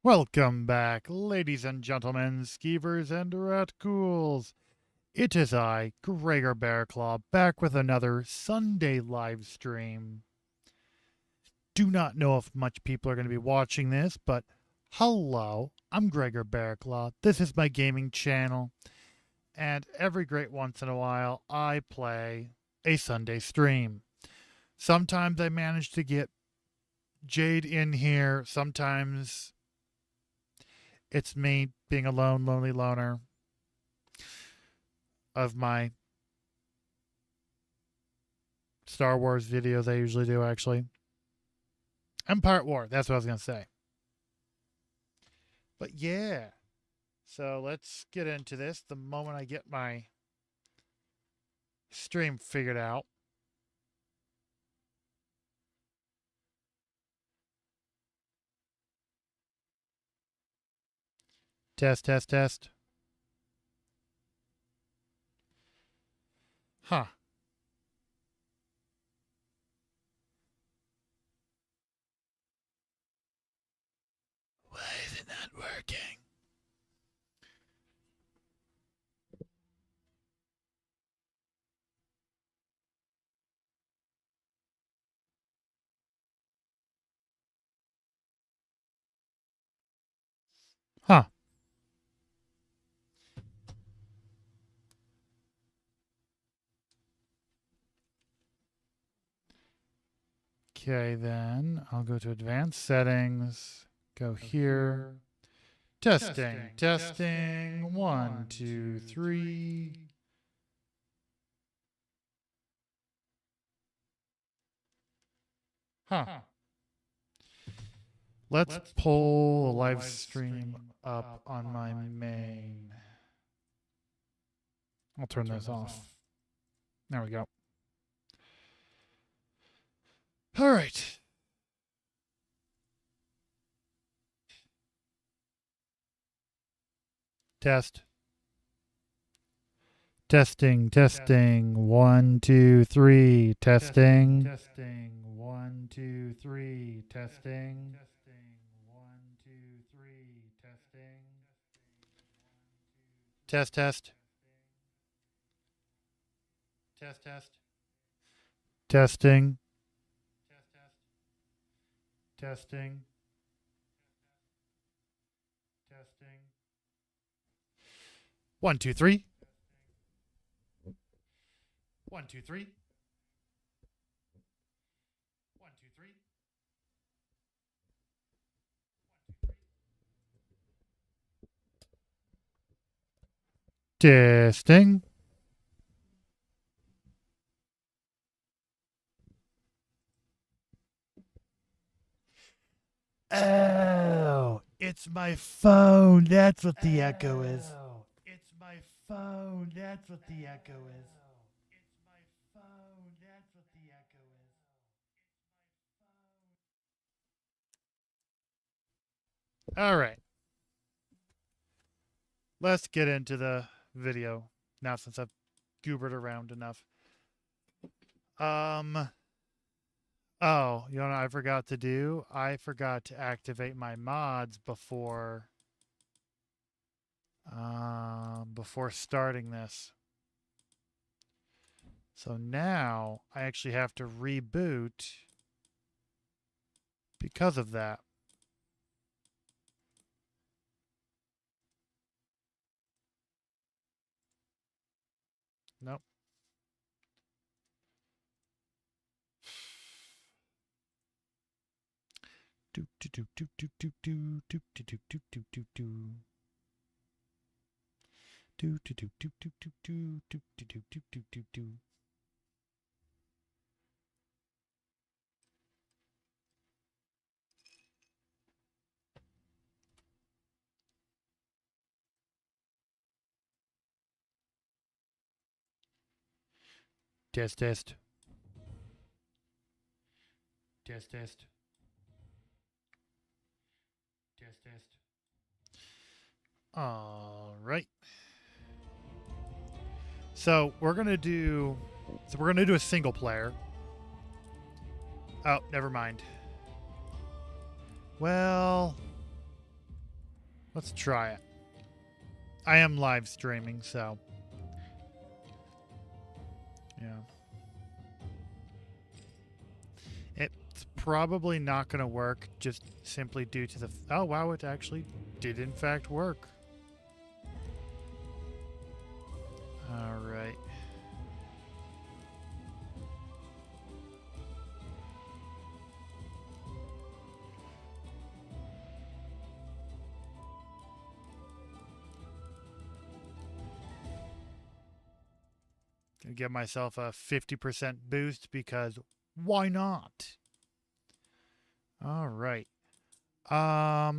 Welcome back, ladies and gentlemen, skeevers and ratcools. It is I, Gregor Bearclaw, back with another Sunday live stream. Do not know if much people are going to be watching this, but hello, I'm Gregor Bearclaw. This is my gaming channel, and every great once in a while, I play a Sunday stream. Sometimes I manage to get Jade in here, sometimes it's me being a lonely loner of my Star Wars videos I usually do, actually. Empire War, that's what I was going to say. But yeah, so let's get into this the moment I get my stream figured out. Test, test, test. Huh. Why is it not working? Huh. Okay, then I'll go to advanced settings, go here. Testing, testing. 1, 2, 3. Huh. Let's pull a live stream up on my main. I'll turn this off. There we go. All right. Test. Testing, testing. 1, 2, 3. Testing. Testing. 1, 2, 3. Testing. Testing. 1, 2, 3. Testing. Test, test. Test, test. Testing. Test, test. Testing. Testing. 1, 2, 3. 1, 2, 3. 1, 2, 3. Testing. Oh, it's my phone. That's what the echo is. It's my phone. That's what the echo is. It's my phone. That's what the echo is. All right. Let's get into the video now since I've goobered around enough. Oh, you know what I forgot to do? I forgot to activate my mods before starting this. So now I actually have to reboot because of that. Nope. Do do do do do do do do do do do do do do. Do do do do do do do do do do do do do do. Test test. Test test. Test test. All right. So we're gonna do a single player. Oh, never mind. Well, Let's try it. I am live streaming, so yeah. It's probably not going to work just simply due to the... Oh, wow, it actually did in fact work. All right. Gonna give myself a 50% boost because why not? All right. I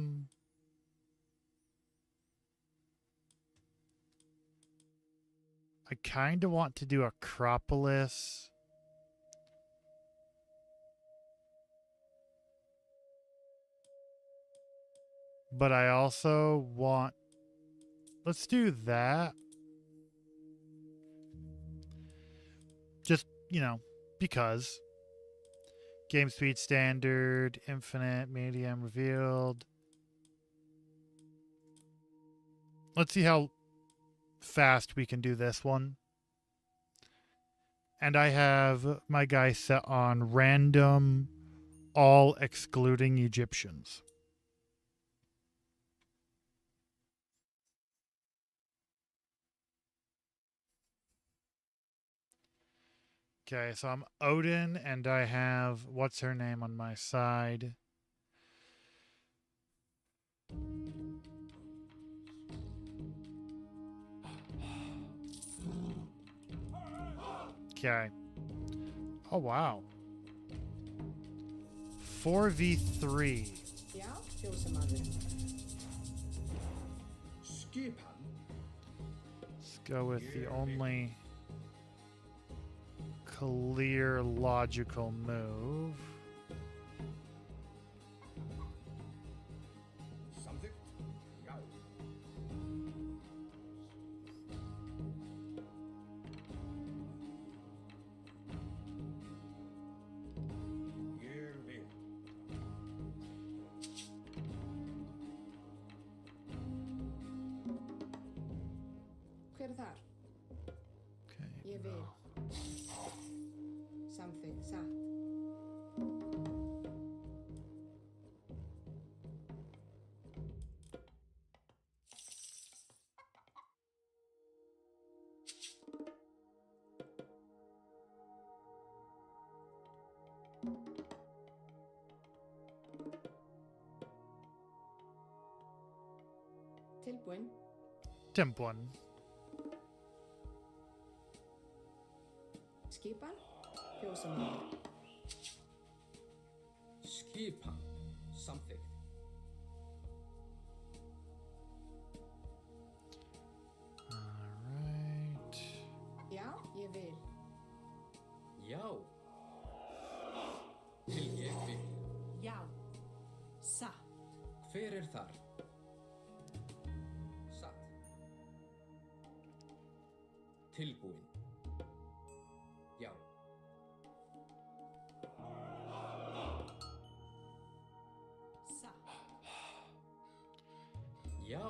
kind of want to do Acropolis. But I also want... Let's do that. Just, you know, because. Game speed standard, infinite, medium, revealed. Let's see how fast we can do this one. And I have my guy set on random, all excluding Egyptians. Okay, so I'm Odin, and I have what's her name on my side. Okay. Oh, wow. 4v3. Let's go with the only clear, logical move. Hver þar? Okay. Ég vil. Something, satt. Tilbúin. Tilbúin. Skipan. Fjósamaður. Skipan. Something. Alright. Já, ég vil. Já. Til ég vil. Já. Satt. Hver þar? Satt. Tilbúin. Já. Satt. Já.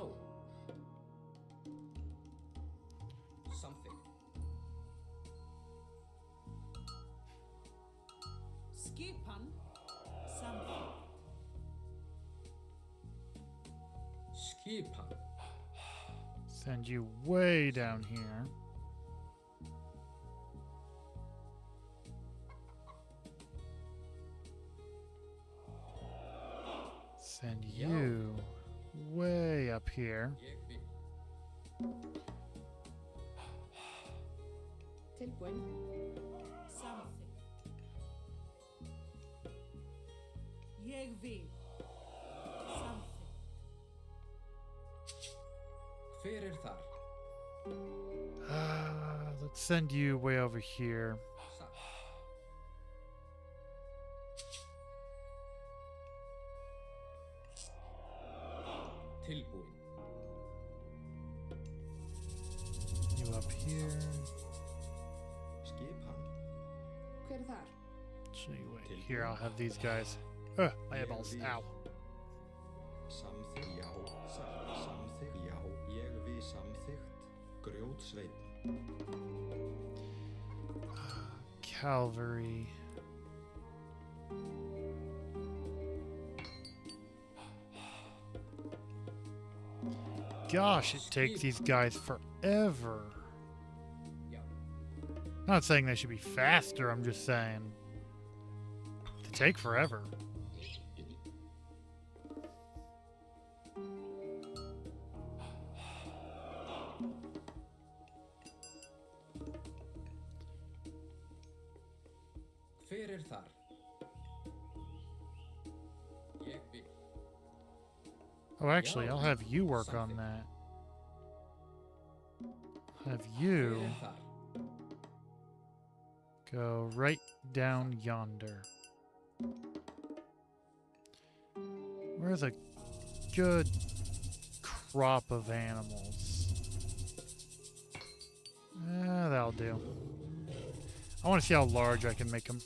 Something. Skipan. Something. Skipan. Send you way down here. Send you way up here. Ég vil. Tilbúin. Something. Ég vil. Something. Hver þar? Let's send you way over here. Satt. Tilbúin. You up here. Skipan. Hver þar? Actually, wait. Here, I'll have these guys. My eyeballs. Ow. Samþykkt, já, samþykkt, já, ég við samþykkt, grjótsveinn, Calvary. Gosh, it takes these guys forever. Já. Not saying they should be faster, I'm just saying they take forever. Hver er þar? Ég vil. Oh, actually, Yeah, I'll have you work on something. that. Have Hver you er þar? go right down yonder. Where's a good crop of animals? That'll do. I want to see how large I can make them.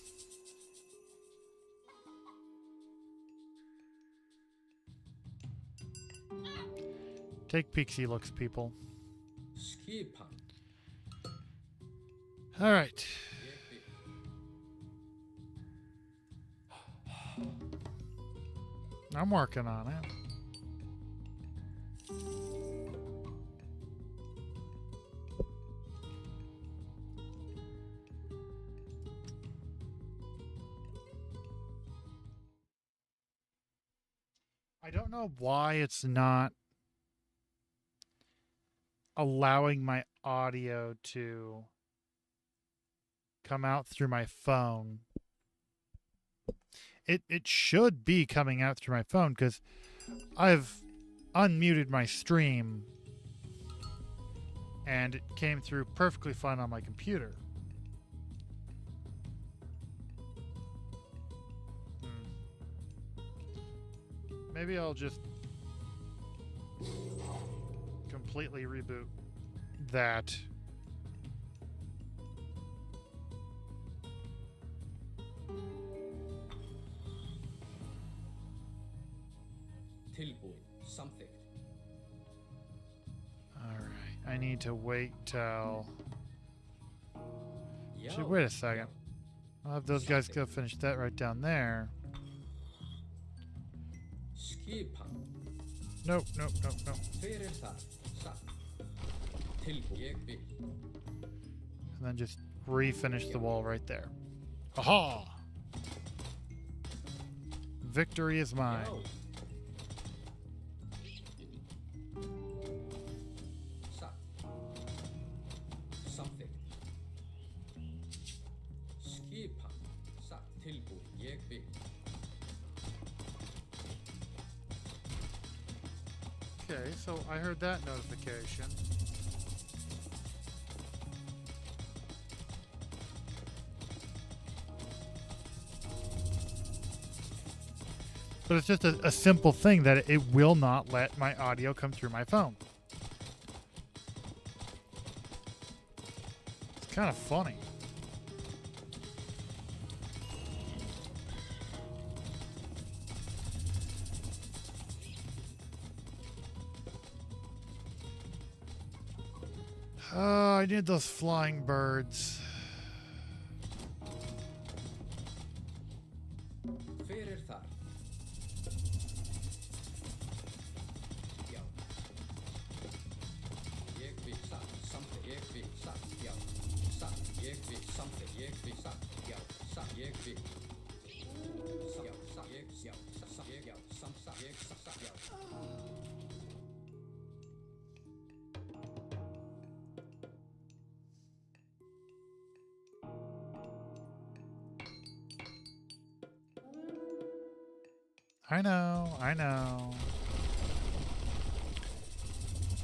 Take peeksy looks, people. Skipan. All right. Ég vil. I'm working on it. I don't know why it's not allowing my audio to come out through my phone. It should be coming out through my phone because I've unmuted my stream and it came through perfectly fine on my computer. Maybe I'll just completely reboot that. Tilbúin. Samþykkt. Alright, I need to wait till... Já. Actually, wait a second. I'll have those guys go finish that right down there. Skipan. Nope, nope, nope, nope. Hver er þar? Satt. Tilbúin. Ég vil. And then just refinish the wall right there. Aha! Victory is mine. Já. Satt. Samþykkt. Skipan. Satt. Tilbúin. Ég vil. Okay, so I heard that notification. But it's just a simple thing that it will not let my audio come through my phone. It's kind of funny. Oh, I need those flying birds. Hver er þar? Já. Ég vil satt. Samþykkt. Ég vil satt. Já. Satt. Ég vil samþykkt. Ég vil satt. Já. Satt. Ég vil. Já. Satt. Ég. Já. Satt. Ég. Já. Satt. Ég. Satt. Já. I know, I know.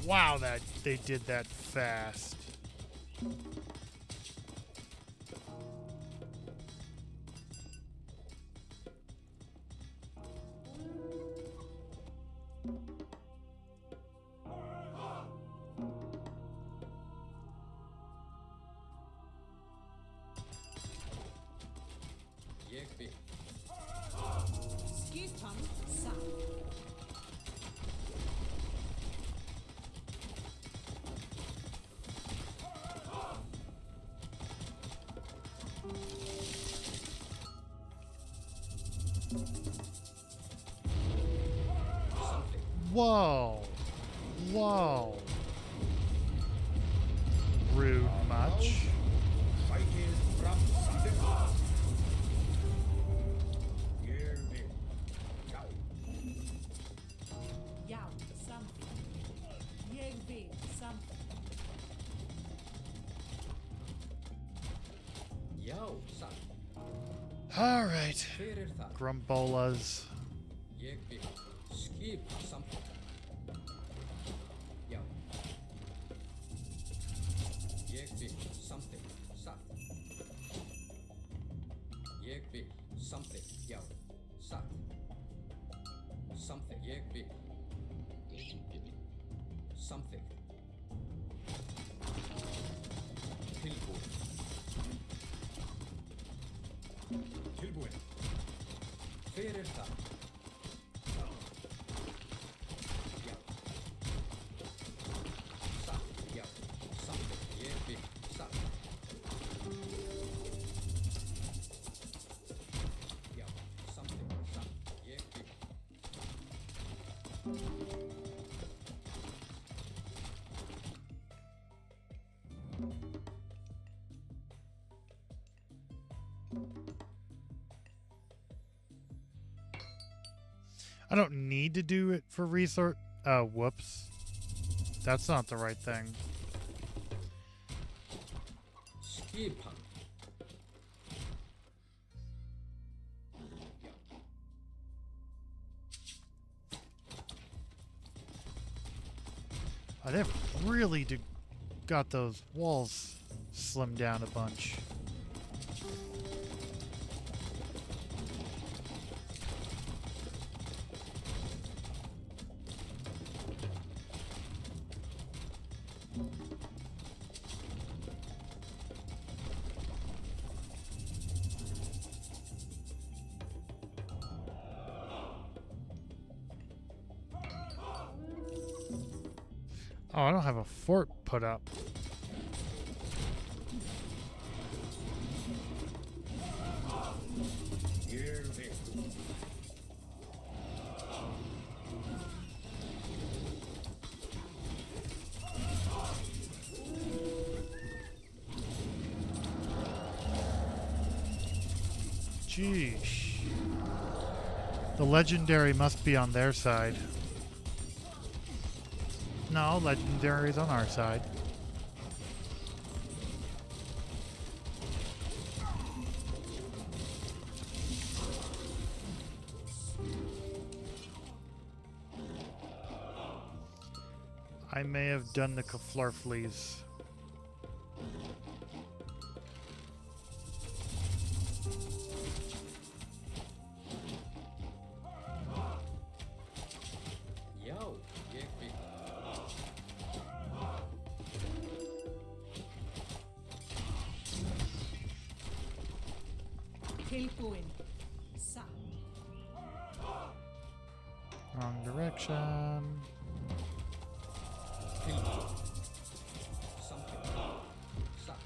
Wow, that they did that fast. Ég vil. Skipan satt. Whoa. Whoa. Rude much. Sækið fram samþykkt. Ég vil. Já. Já, samþykkt. Ég vil, samþykkt. Já, satt. All right. Hver það? Grumbolas. Ég vil. Skipa samþykkt. Já. Ég vil. Samþykkt. Satt. Ég vil. Samþykkt. Já. Satt. Samþykkt. Ég vil. Samþykkt. Tilbúin. Tilbúin. Hver það? Já. Satt. Já. Samþykkt. Ég vil. Satt. Já. Samþykkt. Satt. Ég vil. I don't need to do it for resource. Oh, whoops. That's not the right thing. Skipan. Já. Oh, they've really got those walls slimmed down a bunch. Oh, I don't have a fort put up. Ég vil. Jeesh. The legendary must be on their side. No, legendary's on our side. I may have done the Keflarfleas. Já, ég vil. Tilbúin. Satt. Wrong direction. Tilbúin. Samþykkt. Satt.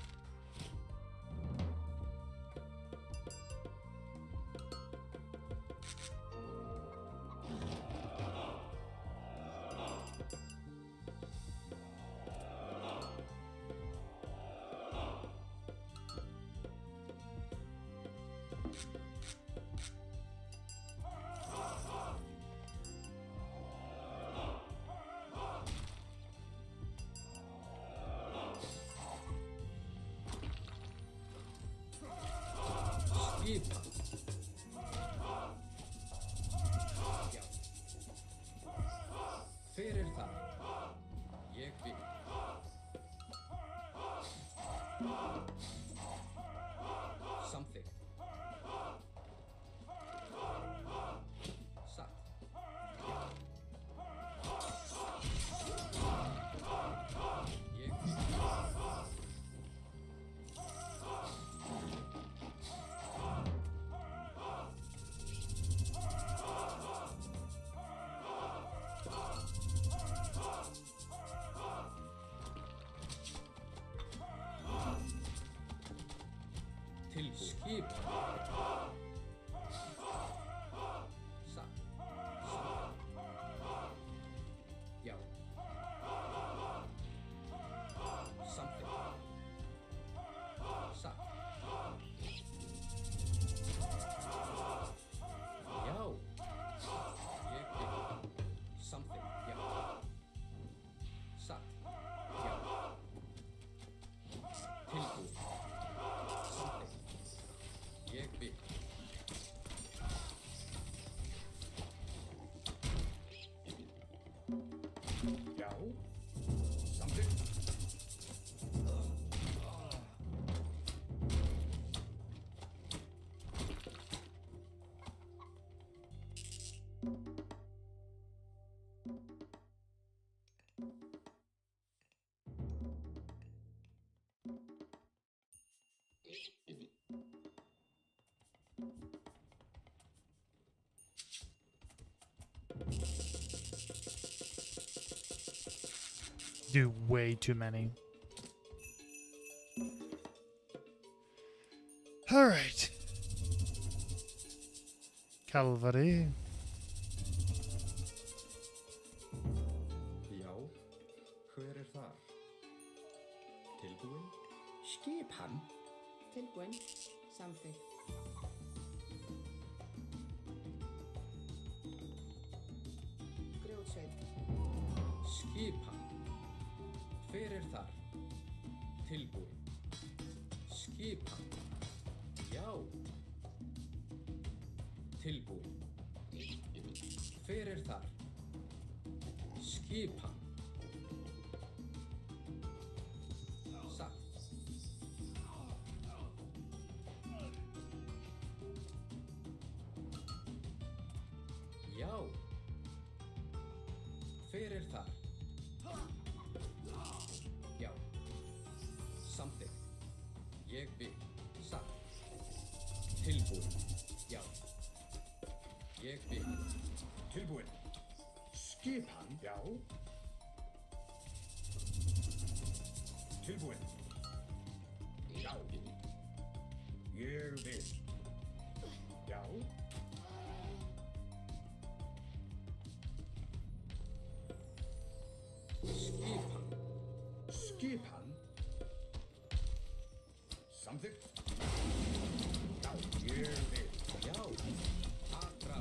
Skipan. Já. Hver það? Ég vil. Samþykkt. Satt. Ég vil. Til skipan. Satt. Já. Samþykkt. Do way too many. All right. Calvary. Já. Hver þar? Tilbúin? Skipan. Tilbúin. Samþykkt. Grjótsveit. Skipan. Hver þar? Tilbúin. Skipan. Já. Tilbúin. Hver þar? Skipan. Sagt. Já. Hver þar? Já. Samþykkt. Ég vil. Sagt. Tilbúin. Já. Ég vil. Tilbúin. Skipan? Já. Tilbúin. Já. Ég vil. Já. Skipan. Skipan? Samþykkt. Já, ég vil. Já. Atra.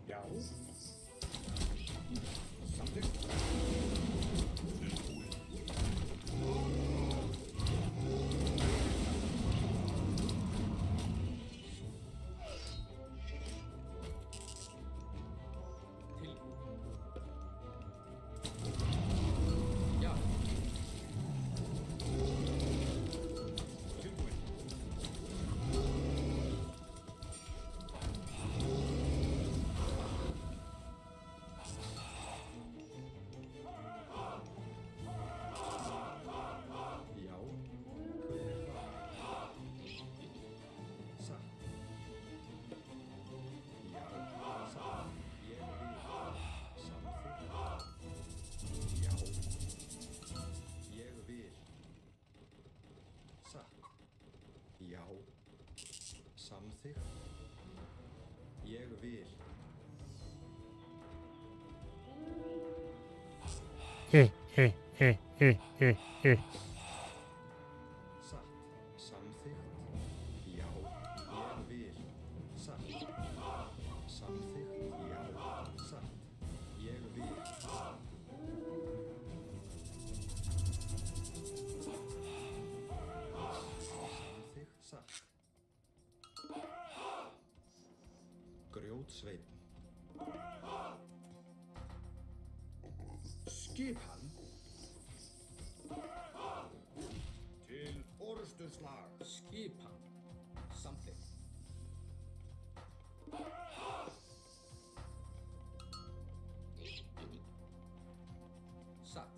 Já. Samþykkt. Tilbúin. Já. Tilbúin. Já, hver það? Satt. Já, satt. Ég vil. Samþykkt. Já. Ég vil. Satt. Já. Samþykkt. Ég vil. Satt. Samþykkt. Já. Ég vil. Satt. Samþykkt. Já. Satt. Ég vil. Samþykkt. Satt. Grjótsveinn. Skipan. Til orustuslag. Skipan. Samþykkt. Satt.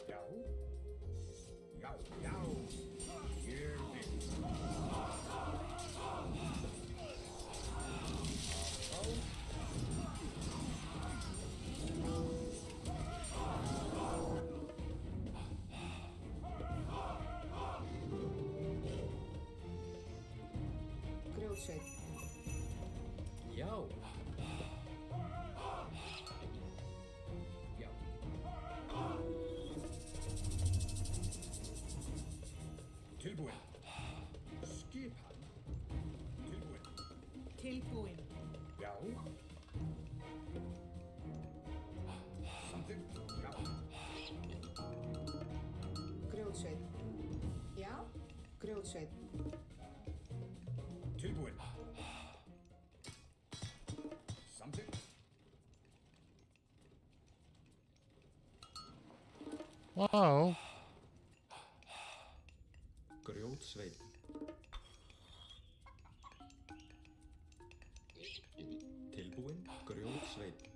Já. Já, já. Ég vil. Grjótsveit. Já. Já. Tilbúin. Skipan. Tilbúin. Tilbúin. Já. Samþykkt. Já. Grjótsveit. Grjótsveit. Tilbúin. Samþykkt. Hello? Grjótsveit. Tilbúin. Grjótsveit.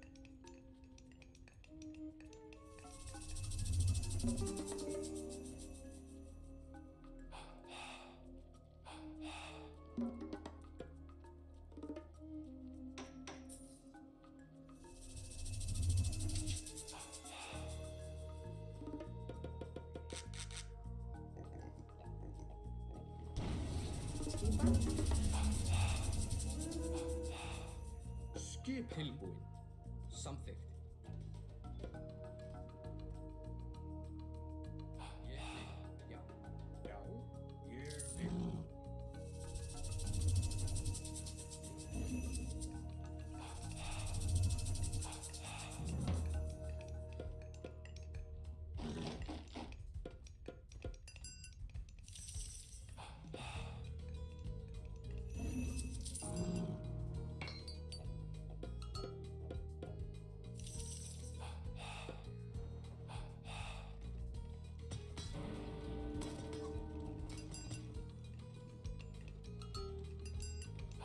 Skipan. Skip tilbúin. Samþykkt. Ég vil. Já. Já, ég vil.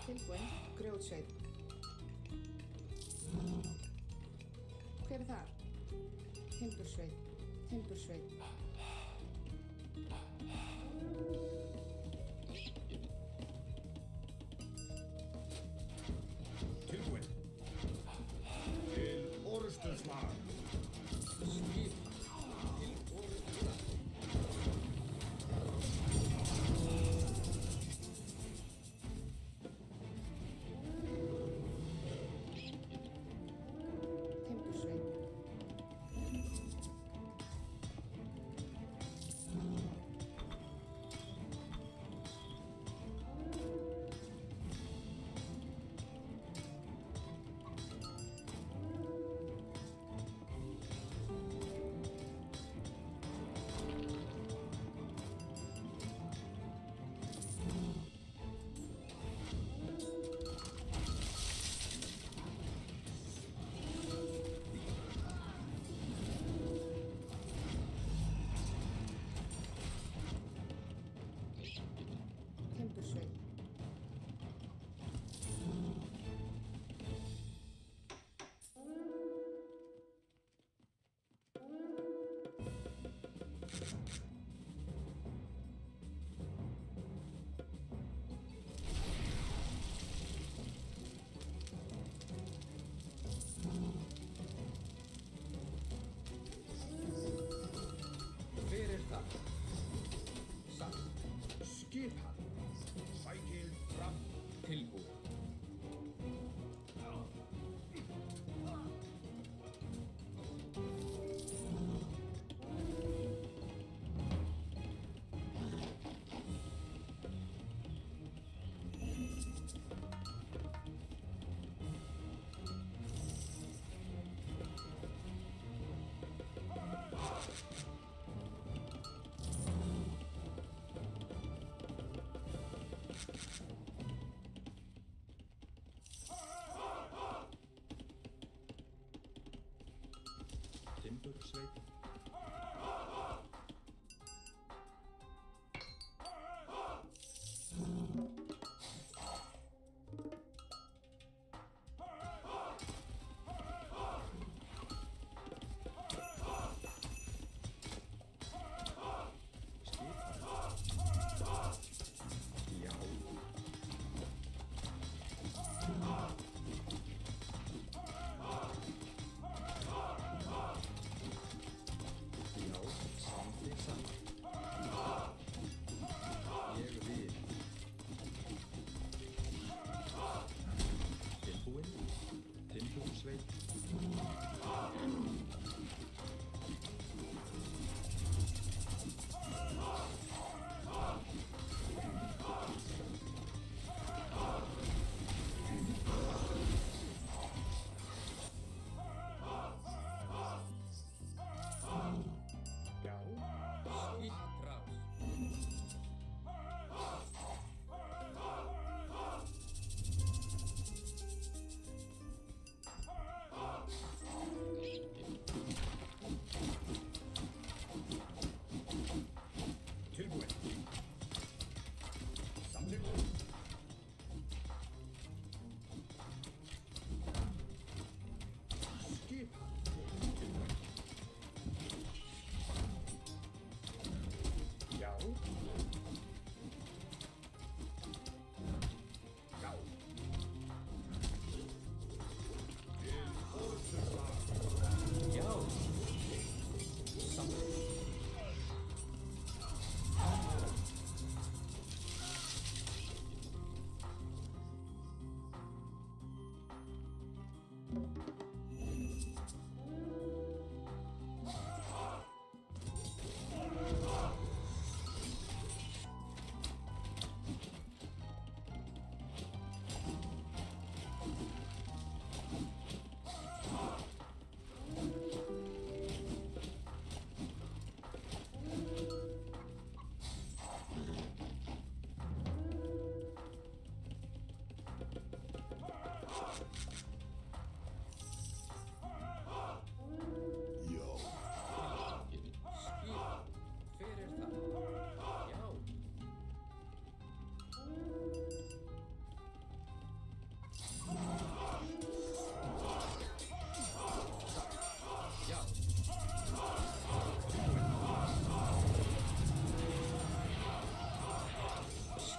Tilbúin. Grjótsveit. Hver er þar? Timbursveit. Timbursveit. Tilbúin. Til orustuslag. Skip. Til orustuslag. Timbursveit. Timbursveit. Hver er það? Satt. Skip hann. Sækið fram. Tilbúin.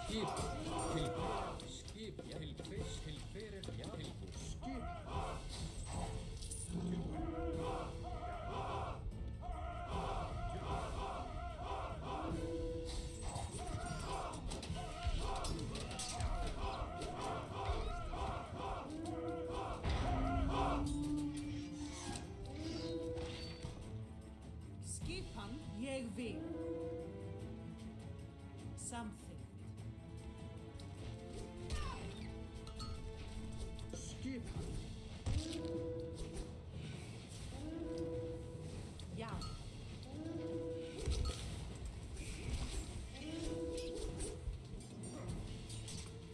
Skip. Tilbúið. Skip. Tilbúið. Tilbúið. Tilbúið. Skip. Skipan ég vil. Samþykkt. Skip. Já.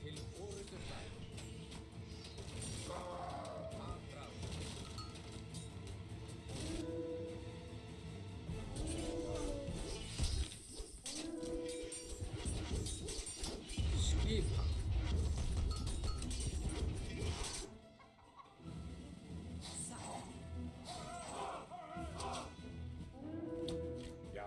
Til orustu stær. Afráð. Skipan. Satt. Já.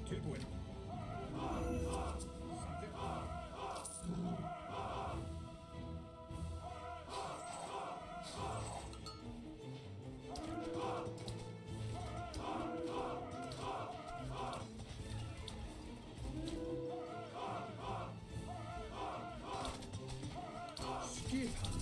Tilbúin. Skipan.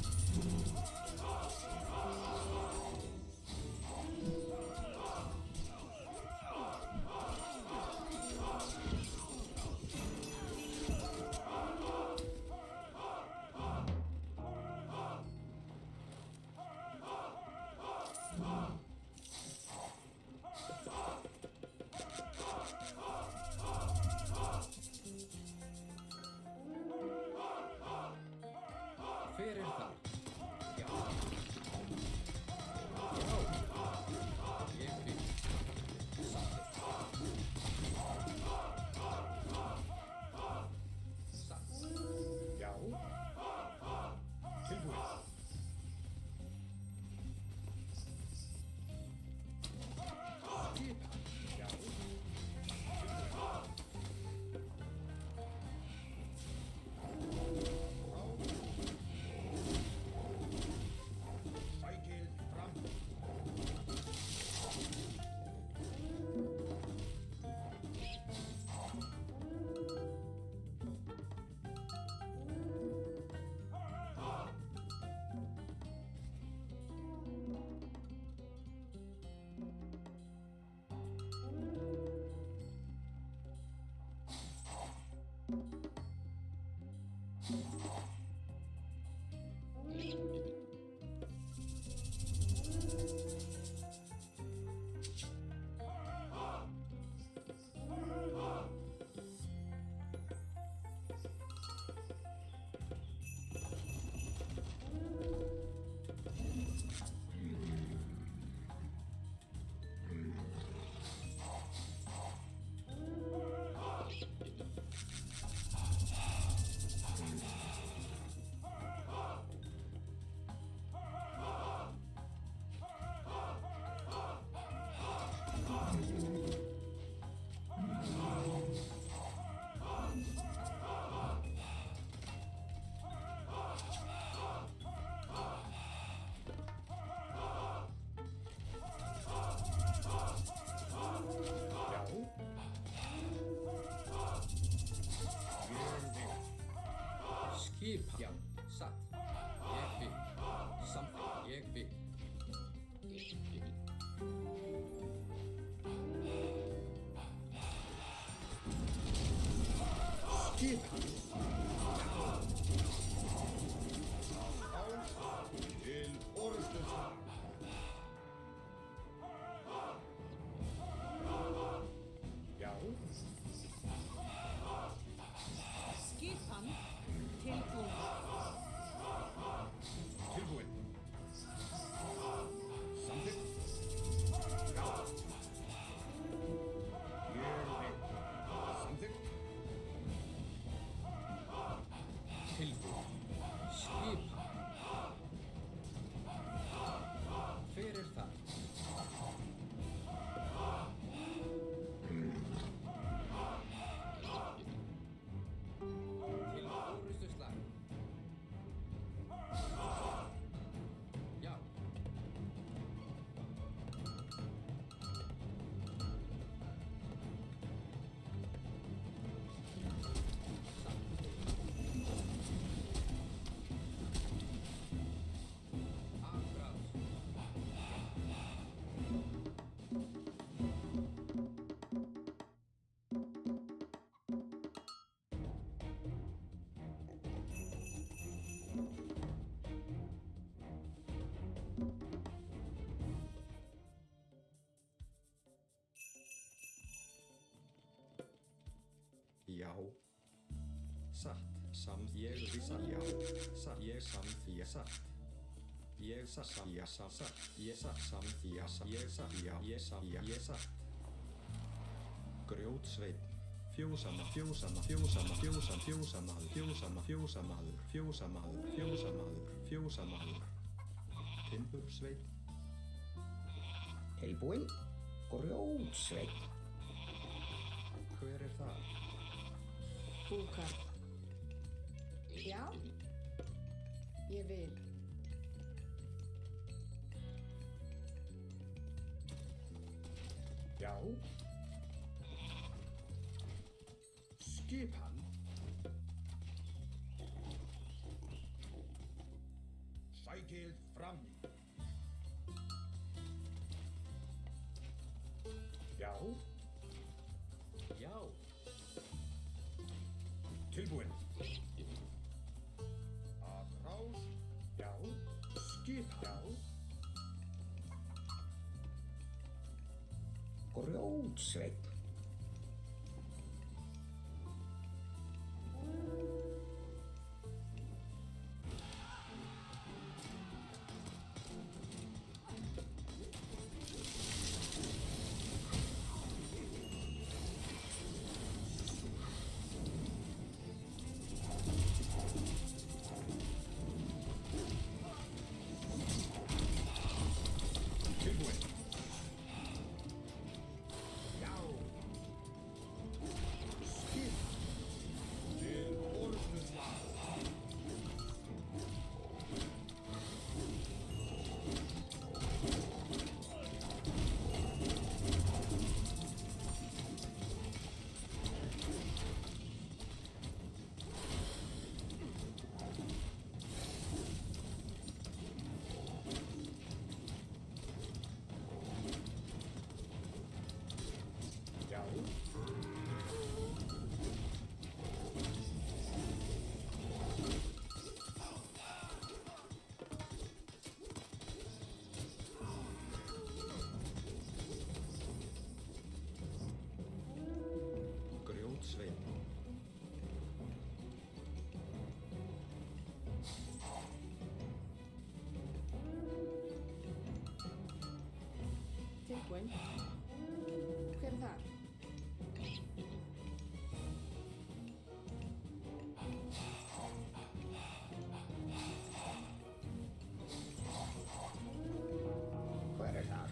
Hver er þar? Já. Já. Ég vil. Samþykkt. Satt. Já. Tilbúin. Skipan. Já. Sækið fram. Skipan. Já. Satt. Ég vil. Samþykkt. Ég vil. Skipan. Til orustu stær. Já. Skipan tilbúin. Tilbúin. Samþykkt. Já. Já. Satt. Ég vissa. Já. Satt. Ég samþýja. Satt. Ég satt. Já. Satt. Ég satt. Samþýja. Ég satt. Já. Ég satt. Já. Ég satt. Grjótsveinn. Fjósamaður. Timbursveinn. Tilbúinn. Grjótsveinn. Hver er það? Búkar. Já. Ég vil. Já. Skipan. Sækið fram. Já. Já. Tilbúinn. Að rás. Já. Skipan. Já. Grjótsveinn. Tilbúinn. Já. Skipan. Til orðuslag. Já. Grjótsveinn. Tilbúinn. Hver er það? Hver er það?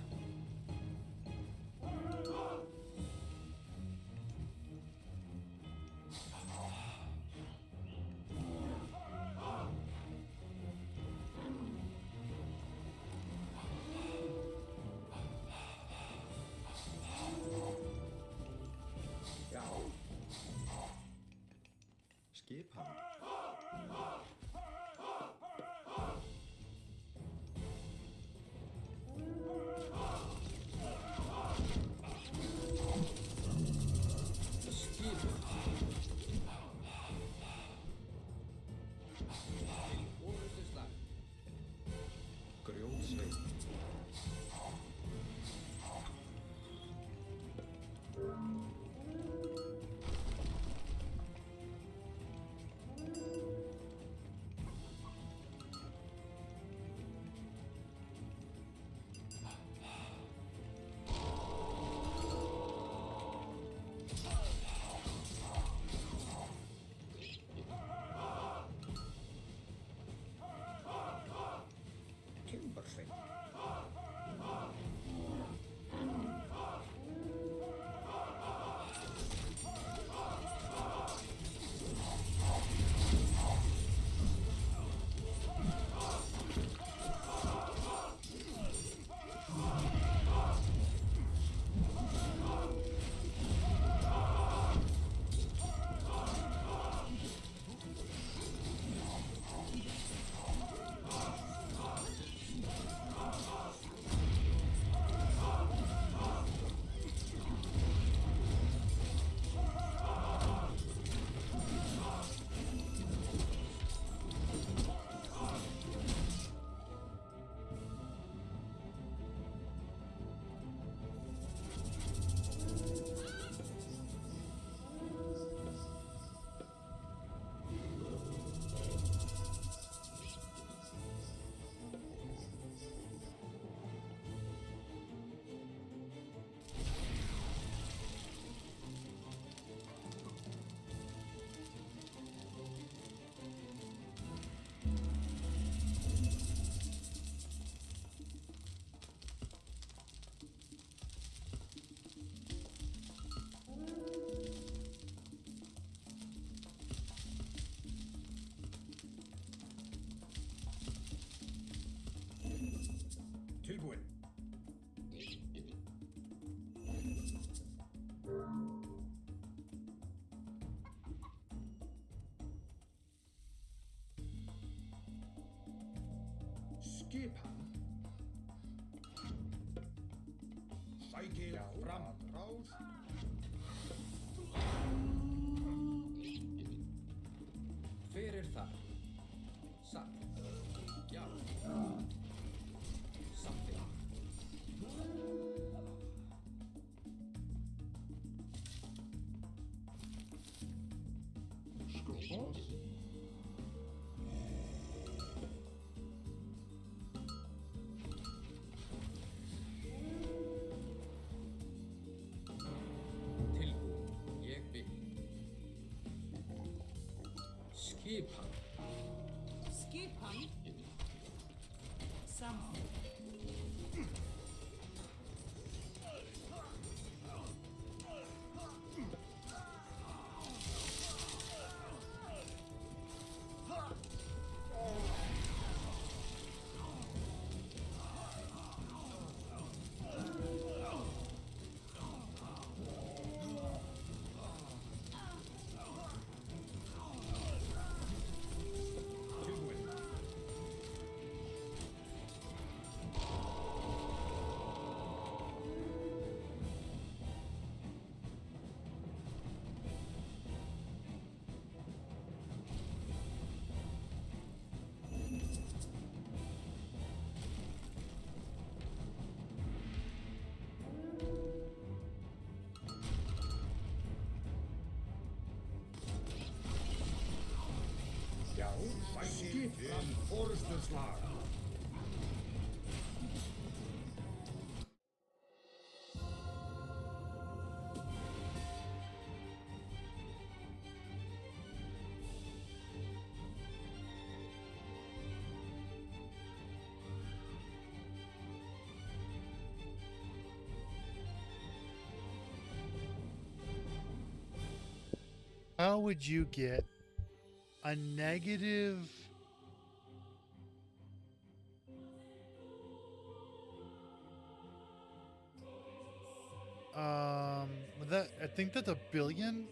Skipan. Sækið fram. Ráð. Hver er það? Satt. Já. Samþykkt. Tilbúin. Ég vil. Skipan. Skipan. Samþykkt. Tilbúin. Já, sækið fram. Forustuslag. How would you get a negative? That I think that's a billion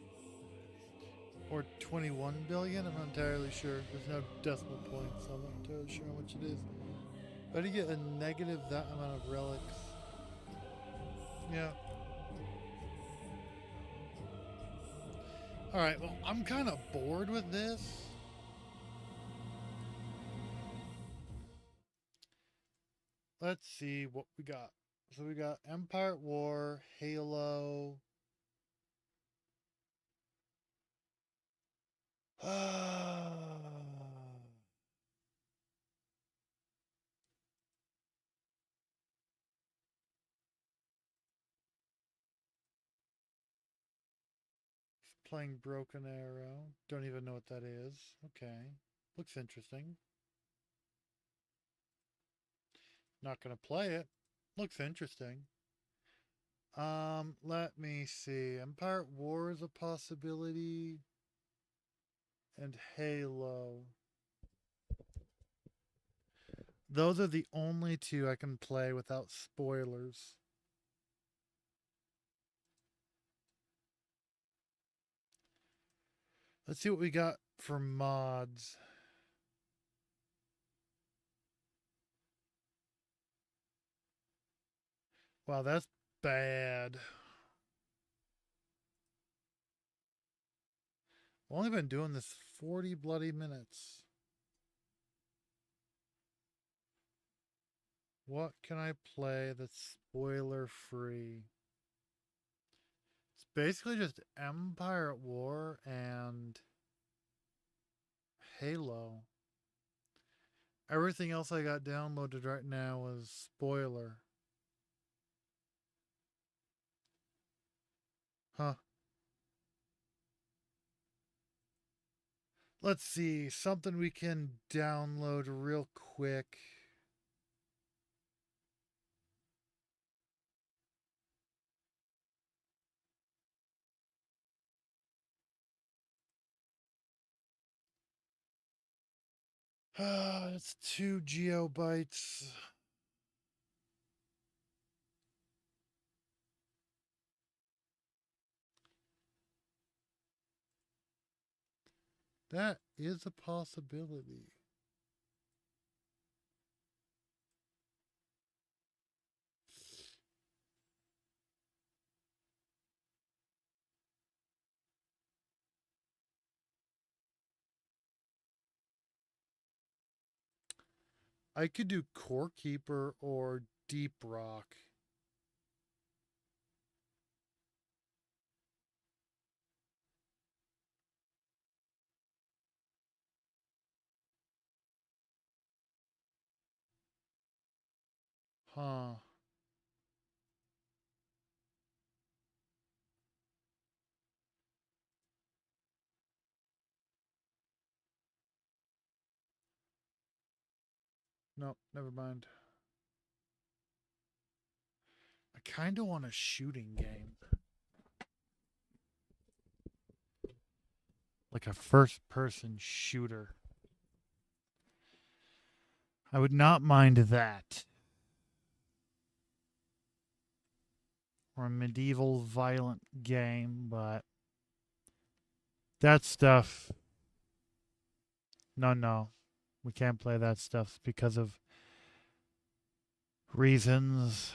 or 21 billion. I'm not entirely sure. There's no decimal points, so I'm not entirely sure how much it is. How do you get a negative that amount of relics? Yeah. Alright, well, I'm kind of bored with this. Let's see what we got. So we got Empire at War, Halo. Playing Broken Arrow. Don't even know what that is. Okay. Looks interesting. Not gonna play it. Looks interesting. Let me see. Empire at War is a possibility. And Halo. Those are the only two I can play without spoilers. Let's see what we got for mods. Wow, that's bad. I've only been doing this 40 bloody minutes. What can I play that's spoiler free? It's basically just Empire at War and Halo. Everything else I got downloaded right now is spoiler. Huh. Let's see, something we can download real quick. It's 2 gigabytes. That is a possibility. I could do Core Keeper or Deep Rock. Huh. Nope, never mind. I kind of want a shooting game. Like a first person shooter. I would not mind that. Or a medieval violent game, but that stuff. No, no. We can't play that stuff because of reasons.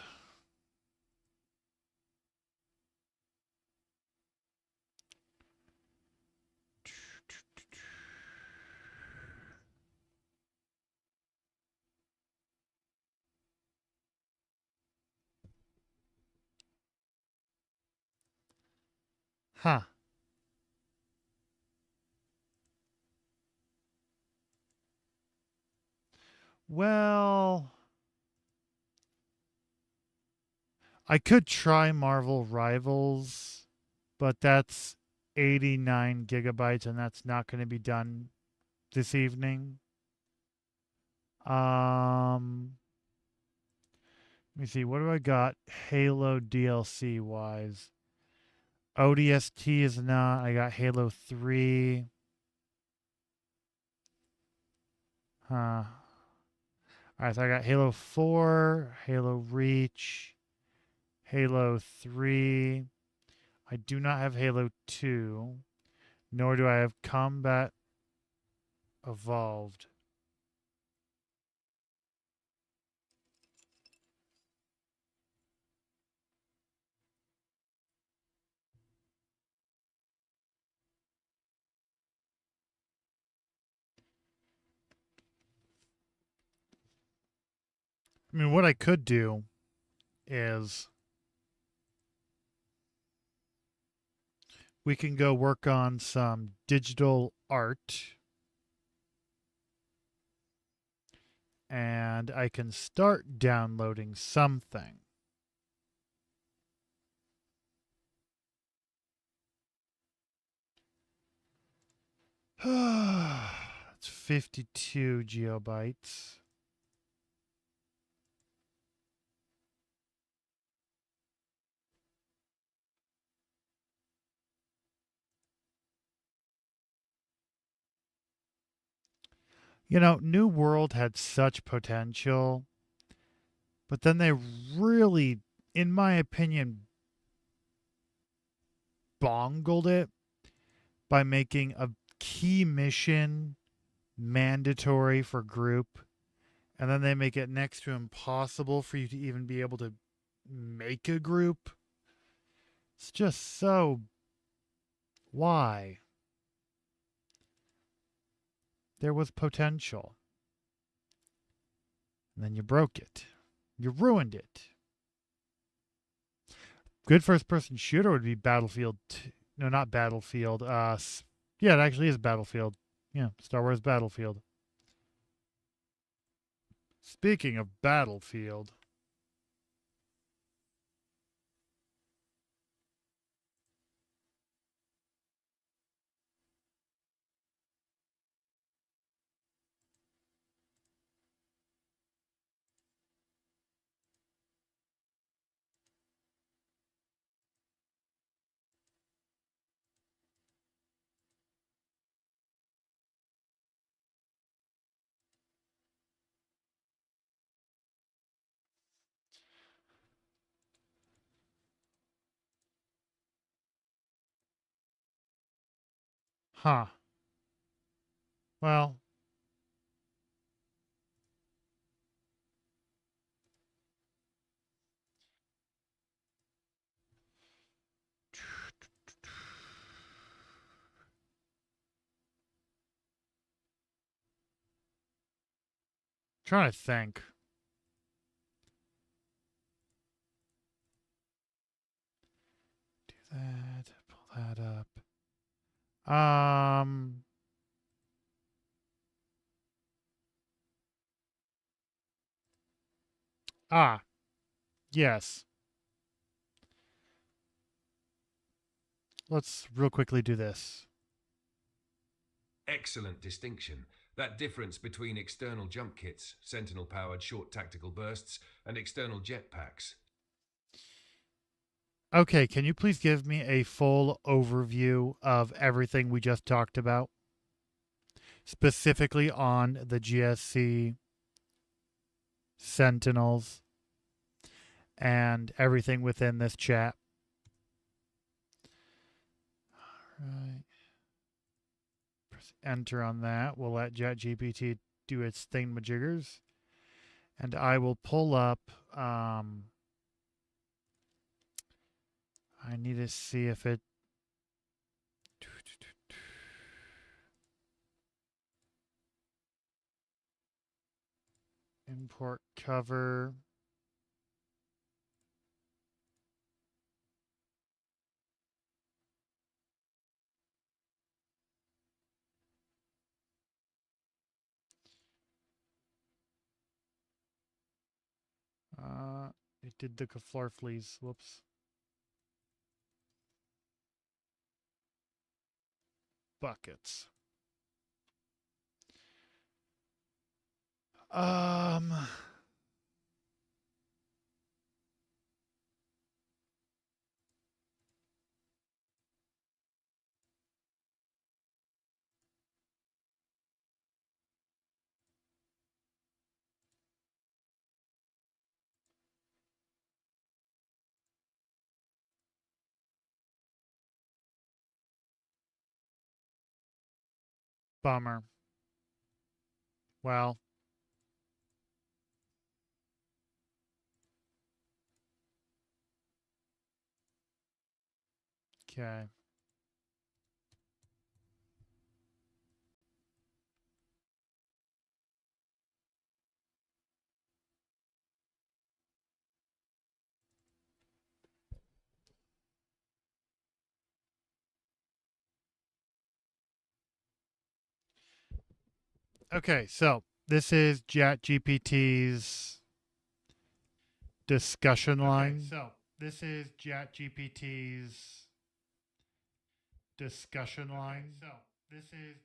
Huh. Well, I could try Marvel Rivals, but that's 89 gigabytes and that's not going to be done this evening. Let me see. What do I got Halo DLC wise? ODST is not. I got Halo 3. Huh. All right, so I got Halo 4, Halo Reach, Halo 3. I do not have Halo 2, nor do I have Combat Evolved. I mean, what I could do is we can go work on some digital art and I can start downloading something. It's 52 gigabytes. You know, New World had such potential, but then they really, in my opinion, bongled it by making a key mission mandatory for group, and then they make it next to impossible for you to even be able to make a group. It's just so. Why? There was potential. And then you broke it. You ruined it. Good first person shooter would be Battlefield. No, not Battlefield. Yeah, it actually is Battlefield. Yeah, Star Wars Battlefield. Speaking of Battlefield, huh? Well, Trying to think. Do that. Pull that up. Ah, yes. Let's real quickly do this. Excellent distinction. That difference between external jump kits, Sentinel-powered short tactical bursts, and external jetpacks. Okay, can you please give me a full overview of everything we just talked about? Specifically on the GSC Sentinels and everything within this chat. All right. Press enter on that. We'll let ChatGPT do its thingamajiggers. And I will pull up. I need to see if it. Import cover. It did the floor fleas. Whoops. Buckets. Bummer. Well. Okay. Okay, so this is ChatGPT's discussion line. So this is ChatGPT's discussion line. So this is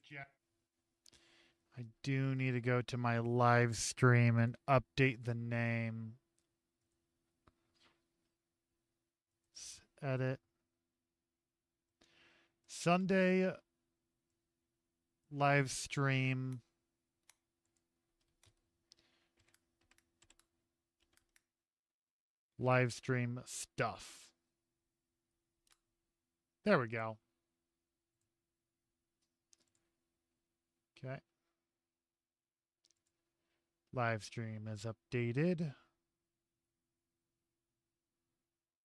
I do need to go to my live stream and update the name. Edit. Sunday live stream. Live stream stuff. There we go. Okay. Live stream is updated.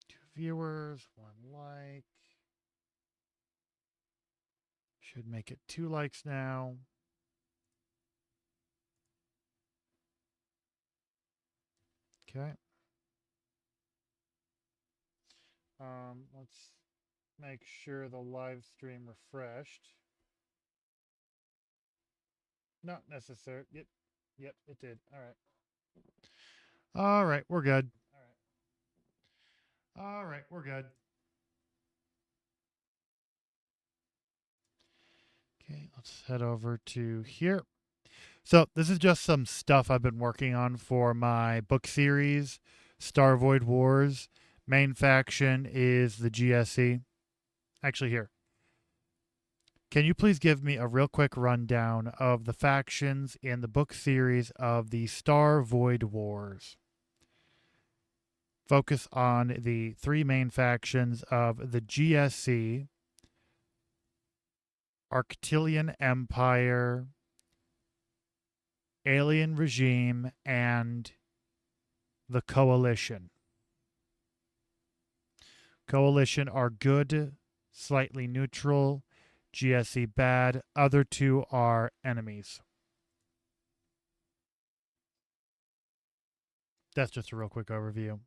2 viewers, 1 like. Should make it 2 likes now. Okay. Let's make sure the live stream refreshed. Not necessary. Yep, it did. All right. All right, we're good. All right, we're good. Okay, let's head over to here. So this is just some stuff I've been working on for my book series, Star Void Wars. Main faction is the GSE. Actually, here. Can you please give me a real quick rundown of the factions in the book series of the Star Void Wars? Focus on the 3 main factions of the GSE, Arctilian Empire, Alien Regime, and the Coalition. Coalition are good, slightly neutral, GSE bad, other 2 are enemies. That's just a real quick overview.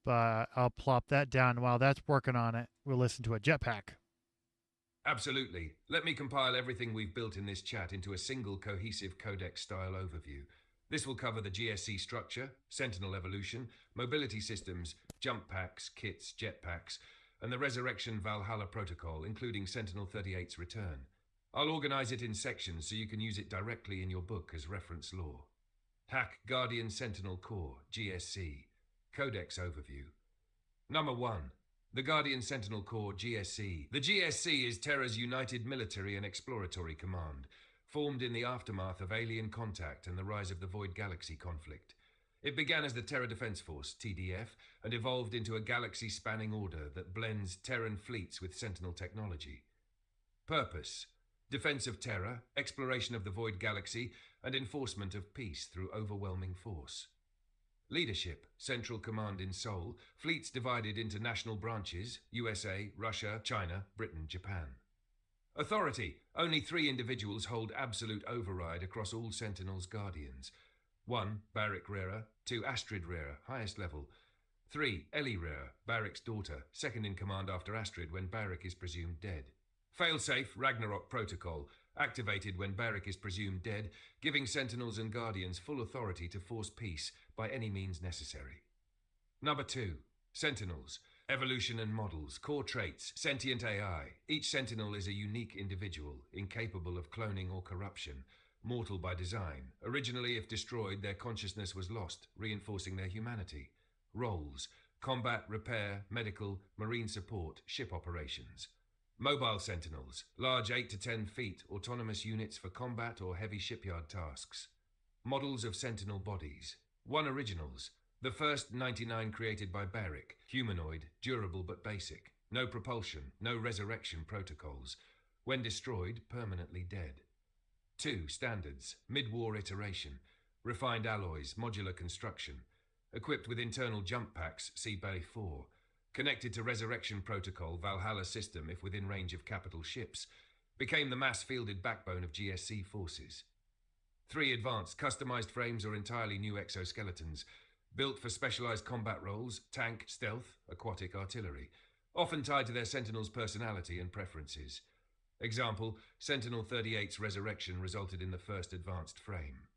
But I'll plop that down. While that's working on it, we'll listen to a jetpack. Absolutely. Let me compile everything we've built in this chat into a single cohesive codex-style overview. This will cover the GSC structure, Sentinel evolution, mobility systems, jump packs, kits, jetpacks, and the Resurrection Valhalla protocol, including Sentinel 38's return. I'll organize it in sections so you can use it directly in your book as reference lore. Hack Guardian Sentinel Core, GSC. Codex overview. Number 1. The Guardian Sentinel Corps, GSC. The GSC is Terra's united military and exploratory command, formed in the aftermath of alien contact and the rise of the Void Galaxy conflict. It began as the Terra Defense Force, TDF, and evolved into a galaxy-spanning order that blends Terran fleets with Sentinel technology. Purpose: defense of Terra, exploration of the Void Galaxy, and enforcement of peace through overwhelming force. Leadership: Central Command in Seoul, fleets divided into national branches: USA, Russia, China, Britain, Japan. Authority: only 3 individuals hold absolute override across all Sentinel's Guardians. 1. Barrick Rera. 2. Astrid Rera, highest level. 3. Ellie Rera, Barrick's daughter, second in command after Astrid when Barrick is presumed dead. Failsafe Ragnarok Protocol, activated when Barrick is presumed dead, giving Sentinels and Guardians full authority to force peace by any means necessary. Number 2. Sentinels. Evolution and models, core traits, sentient AI. Each Sentinel is a unique individual, incapable of cloning or corruption, mortal by design. Originally, if destroyed, their consciousness was lost, reinforcing their humanity. Roles: combat, repair, medical, marine support, ship operations. Mobile Sentinels, large 8 to 10 feet, autonomous units for combat or heavy shipyard tasks. Models of Sentinel bodies. 1. Originals. The first 99 created by Barrick. Humanoid, durable but basic. No propulsion, no resurrection protocols. When destroyed, permanently dead. 2. Standards. Mid-war iteration. Refined alloys, modular construction. Equipped with internal jump packs, see Bay 4. Connected to Resurrection Protocol Valhalla system if within range of capital ships. Became the mass-fielded backbone of GSC forces. 3. Advanced, customized frames or entirely new exoskeletons. Built for specialized combat roles, tank, stealth, aquatic artillery. Often tied to their Sentinel's personality and preferences. Example: Sentinel 38's resurrection resulted in the first advanced frame.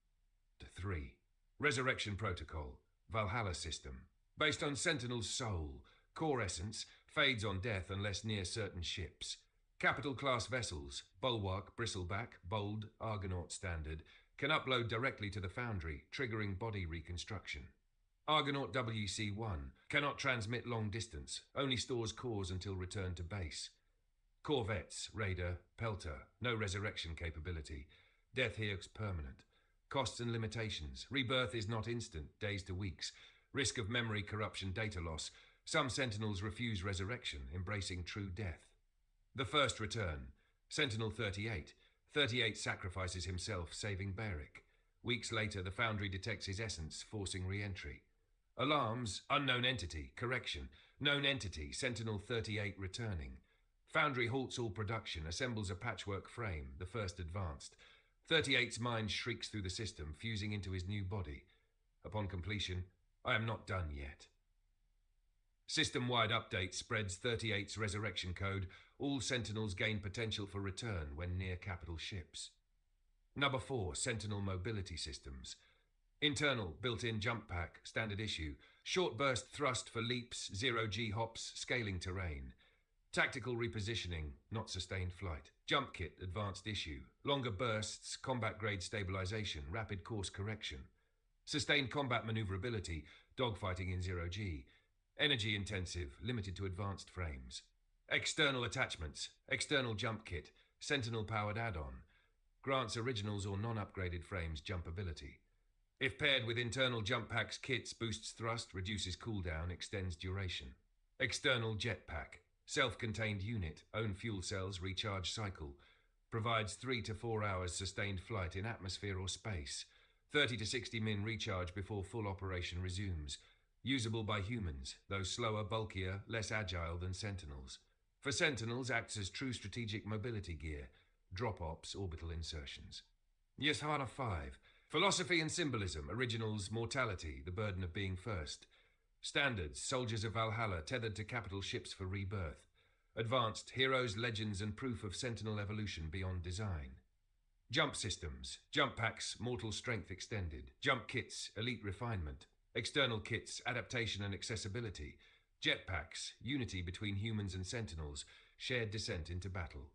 3. Resurrection Protocol Valhalla system. Based on Sentinel's soul. Core essence, fades on death unless near certain ships. Capital class vessels, Bulwark, Bristleback, Bold, Argonaut standard, can upload directly to the Foundry, triggering body reconstruction. Argonaut WC-1 cannot transmit long distance, only stores cores until returned to base. Corvettes, Raider, Pelter, no resurrection capability. Death here's permanent. Costs and limitations. Rebirth is not instant, days to weeks. Risk of memory corruption, data loss. Some Sentinels refuse resurrection, embracing true death. The first return. Sentinel 38. 38 sacrifices himself, saving Barrick. Weeks later, the Foundry detects his essence, forcing re-entry. Alarms: unknown entity, correction. Known entity, Sentinel 38 returning. Foundry halts all production, assembles a patchwork frame, the first advanced. 38's mind shrieks through the system, fusing into his new body. Upon completion, I am not done yet. System-wide update spreads 38's resurrection code. All Sentinels gain potential for return when near capital ships. Number 4. Sentinel mobility systems. Internal, built-in jump pack, standard issue. Short burst thrust for leaps, zero-G hops, scaling terrain. Tactical repositioning, not sustained flight. Jump kit, advanced issue. Longer bursts, combat-grade stabilization, rapid course correction. Sustained combat maneuverability, dogfighting in zero-G. Energy intensive, limited to advanced frames. External attachments, external jump kit, Sentinel-powered add-on. Grants originals or non-upgraded frames jump ability. If paired with internal jump packs kits, boosts thrust, reduces cooldown, extends duration. External jetpack, self-contained unit, own fuel cells, recharge cycle. Provides 3 to 4 hours sustained flight in atmosphere or space. 30 to 60 min recharge before full operation resumes. Usable by humans, though slower, bulkier, less agile than Sentinels. For Sentinels, acts as true strategic mobility gear. Drop ops, orbital insertions. Yasharna 5. Philosophy and symbolism, originals, mortality, the burden of being first. Standards, soldiers of Valhalla tethered to capital ships for rebirth. Advanced, heroes, legends, and proof of sentinel evolution beyond design. Jump systems, jump packs, mortal strength extended. Jump kits, elite refinement. External kits, adaptation and accessibility. Jetpacks, unity between humans and sentinels, shared descent into battle.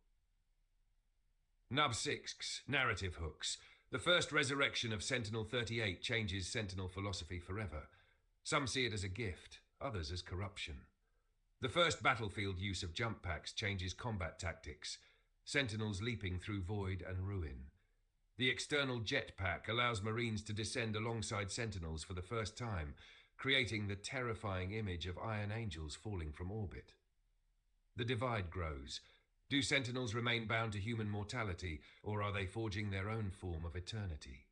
Nub 6, narrative hooks. The first resurrection of Sentinel 38 changes Sentinel philosophy forever. Some see it as a gift, others as corruption. The first battlefield use of jump packs changes combat tactics, Sentinels leaping through void and ruin. The external jetpack allows Marines to descend alongside Sentinels for the first time, creating the terrifying image of Iron Angels falling from orbit. The divide grows. Do Sentinels remain bound to human mortality, or are they forging their own form of eternity?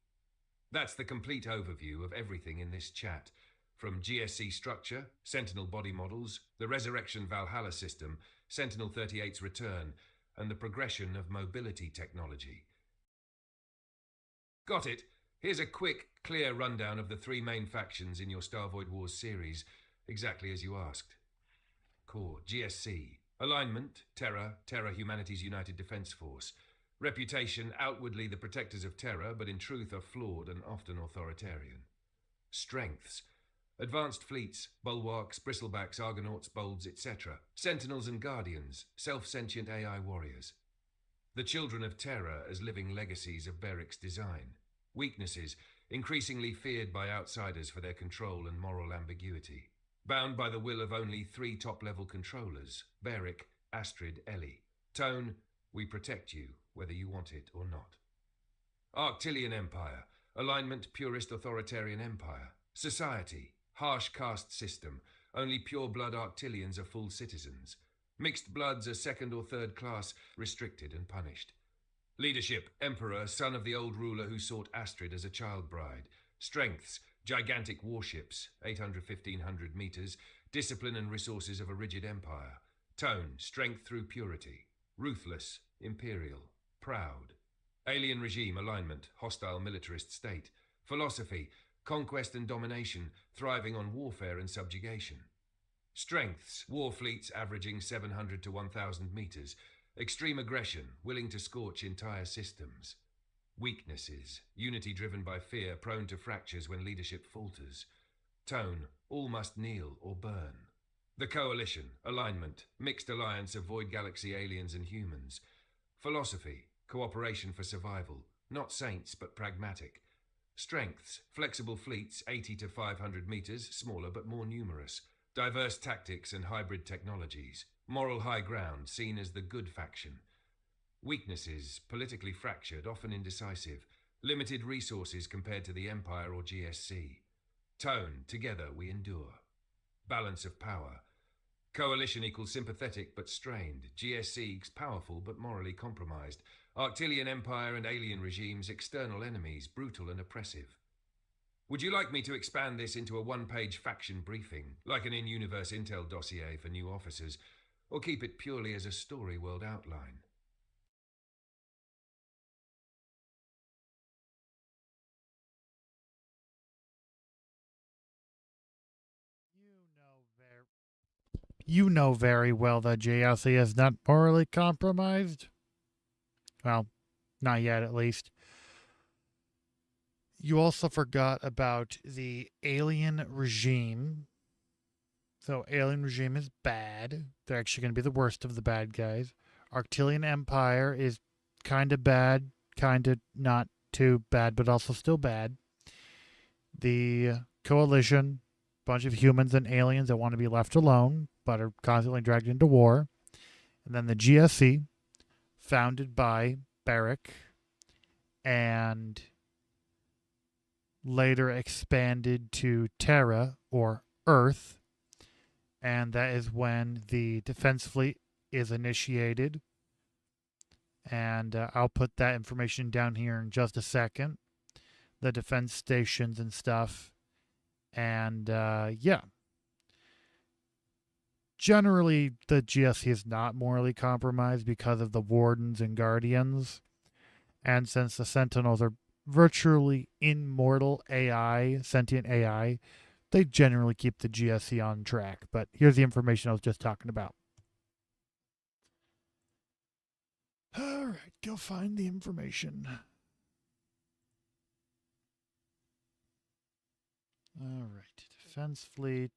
That's the complete overview of everything in this chat, from GSC structure, Sentinel body models, the Resurrection Valhalla system, Sentinel 38's return, and the progression of mobility technology. Got it? Here's a quick, clear rundown of the three main factions in your Star Void Wars series, exactly as you asked. Core, GSC. Alignment, Terra, Terra Humanities United Defense Force. Reputation, outwardly the protectors of Terra, but in truth are flawed and often authoritarian. Strengths, advanced fleets, bulwarks, bristlebacks, argonauts, bolds, etc. Sentinels and guardians, self-sentient AI warriors. The children of Terra as living legacies of Beric's design. Weaknesses, increasingly feared by outsiders for their control and moral ambiguity. Bound by the will of only 3 top-level controllers, Beric, Astrid, Ellie. Tone, we protect you, whether you want it or not. Arctilian Empire, alignment, purist authoritarian empire. Society, harsh caste system, only pure-blood Arctilians are full citizens. Mixed bloods are second or third class, restricted and punished. Leadership, Emperor, son of the old ruler who sought Astrid as a child bride. Strengths, gigantic warships, 800-1500 meters, discipline and resources of a rigid empire. Tone, strength through purity. Ruthless, imperial, proud. Alien regime, alignment, hostile militarist state. Philosophy, conquest and domination, thriving on warfare and subjugation. Strengths, war fleets averaging 700 to 1,000 meters. Extreme aggression, willing to scorch entire systems. Weaknesses, unity driven by fear, prone to fractures when leadership falters. Tone, all must kneel or burn. The Coalition, alignment, mixed alliance of Void Galaxy aliens and humans. Philosophy, cooperation for survival, not saints but pragmatic. Strengths, flexible fleets, 80 to 500 meters, smaller but more numerous. Diverse tactics and hybrid technologies. Moral high ground, seen as the good faction. Weaknesses, politically fractured, often indecisive. Limited resources compared to the Empire or GSC. Tone, together we endure. Balance of power. Coalition equals sympathetic but strained. GSC powerful but morally compromised. Arctilian Empire and alien regimes, external enemies, brutal and oppressive. Would you like me to expand this into a one-page faction briefing, like an in-universe intel dossier for new officers, or keep it purely as a story world outline? You know very well that JLC is not morally compromised. Well, not yet at least. You also forgot about the alien regime. So alien regime is bad. They're actually going to be the worst of the bad guys. Arctilian Empire is kind of bad, kind of not too bad, but also still bad. The Coalition, bunch of humans and aliens that want to be left alone, but are constantly dragged into war. And then the GSC, founded by Beric, and later expanded to Terra, or Earth. And that is when the Defense Fleet is initiated. And I'll put that information down here in just a second. The defense stations and stuff. And yeah. Generally, the GSC is not morally compromised because of the Wardens and Guardians. And since the Sentinels are virtually immortal AI, sentient AI, they generally keep the GSC on track. But here's the information I was just talking about. All right, go find the information. All right, Defense Fleet.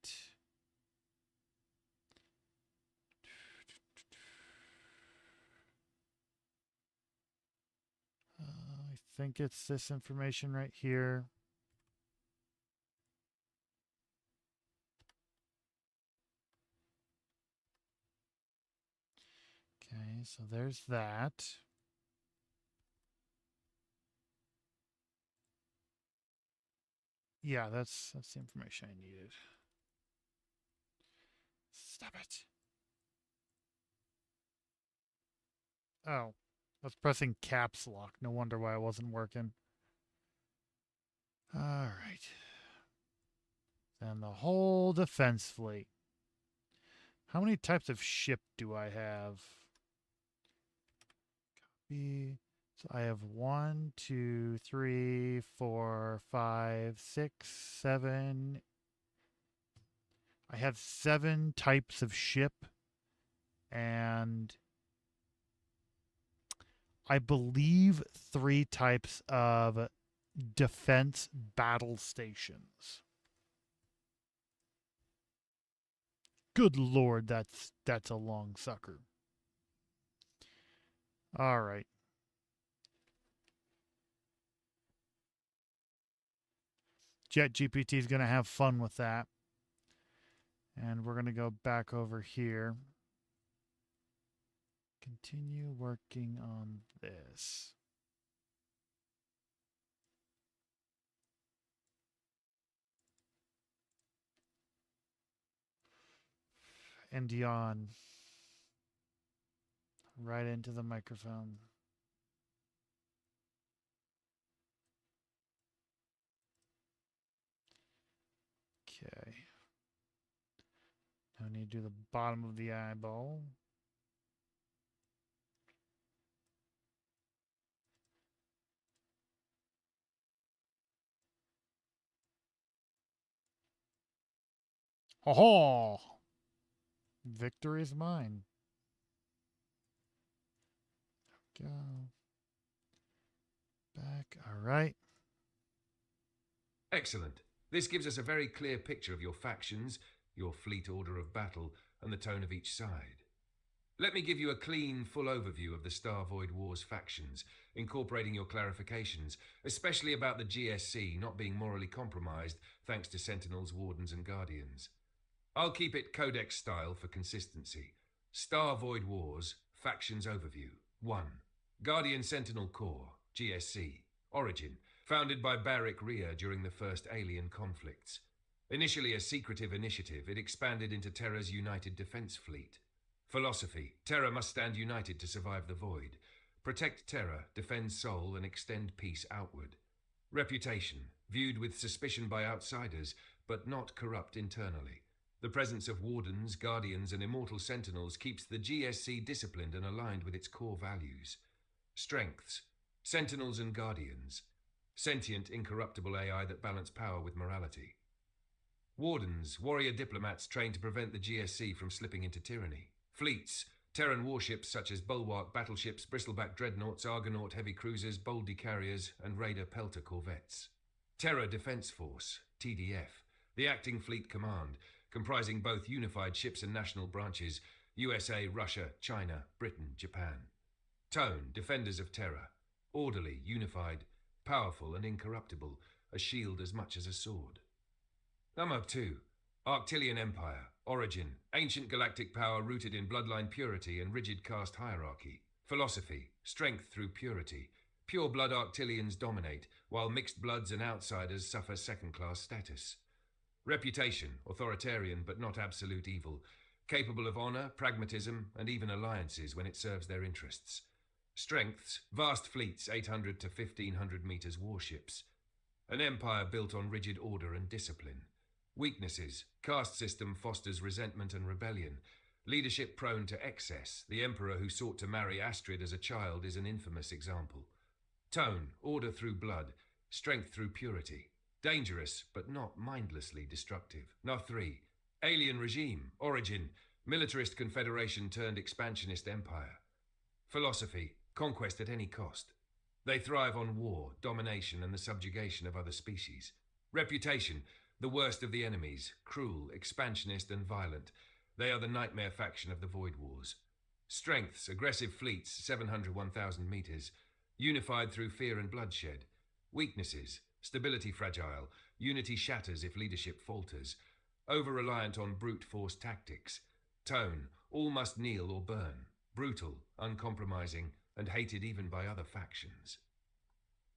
I think it's this information right here. Okay, so there's that. Yeah, that's the information I needed. Stop it. Oh, I was pressing caps lock. No wonder why it wasn't working. All right. Then the whole defense fleet. How many types of ship do I have? Copy. So I have 1, 2, 3, 4, 5, 6, 7. I have 7 types of ship, and I believe 3 types of defense battle stations. Good Lord, that's a long sucker. All right. JetGPT is going to have fun with that. And we're going to go back over here. Continue working on this. And yawn. Right into the microphone. Okay. Now I need to do the bottom of the eyeball. Oh, victory is mine. Go back. All right. Excellent. This gives us a very clear picture of your factions, your fleet order of battle, and the tone of each side. Let me give you a clean, full overview of the Star Void Wars factions, incorporating your clarifications, especially about the GSC not being morally compromised thanks to Sentinels, Wardens, and Guardians. I'll keep it Codex style for consistency. Star Void Wars, Factions Overview. 1. Guardian Sentinel Corps, GSC. Origin, founded by Barik Rhea during the first alien conflicts. Initially a secretive initiative, it expanded into Terra's United Defense Fleet. Philosophy, Terra must stand united to survive the Void. Protect Terra, defend Sol, and extend peace outward. Reputation, viewed with suspicion by outsiders, but not corrupt internally. The presence of Wardens, Guardians, and Immortal Sentinels keeps the GSC disciplined and aligned with its core values. Strengths, Sentinels and Guardians. Sentient, incorruptible AI that balance power with morality. Wardens, warrior diplomats trained to prevent the GSC from slipping into tyranny. Fleets, Terran warships such as Bulwark battleships, Bristleback dreadnoughts, Argonaut heavy cruisers, Boldy carriers, and Raider Pelter corvettes. Terra Defense Force, TDF, the acting fleet command, comprising both unified ships and national branches, USA, Russia, China, Britain, Japan. Tone, Defenders of Terra, orderly, unified, powerful and incorruptible, a shield as much as a sword. Number 2. Arctilian Empire, origin, ancient galactic power rooted in bloodline purity and rigid caste hierarchy. Philosophy, strength through purity. Pure blood Arctilians dominate, while mixed bloods and outsiders suffer second-class status. Reputation, authoritarian but not absolute evil, capable of honor, pragmatism, and even alliances when it serves their interests. Strengths, vast fleets, 800 to 1500 meters warships. An empire built on rigid order and discipline. Weaknesses, caste system fosters resentment and rebellion. Leadership prone to excess. The emperor who sought to marry Astrid as a child is an infamous example. Tone, order through blood, strength through purity. Dangerous, but not mindlessly destructive. Now 3. Alien regime, origin, militarist confederation turned expansionist empire. Philosophy, conquest at any cost. They thrive on war, domination, and the subjugation of other species. Reputation, the worst of the enemies, cruel, expansionist, and violent. They are the nightmare faction of the Void Wars. Strengths, aggressive fleets, 700, 1,000 meters. Unified through fear and bloodshed. Weaknesses, stability fragile. Unity shatters if leadership falters. Over-reliant on brute force tactics. Tone, all must kneel or burn. Brutal, uncompromising, and hated even by other factions.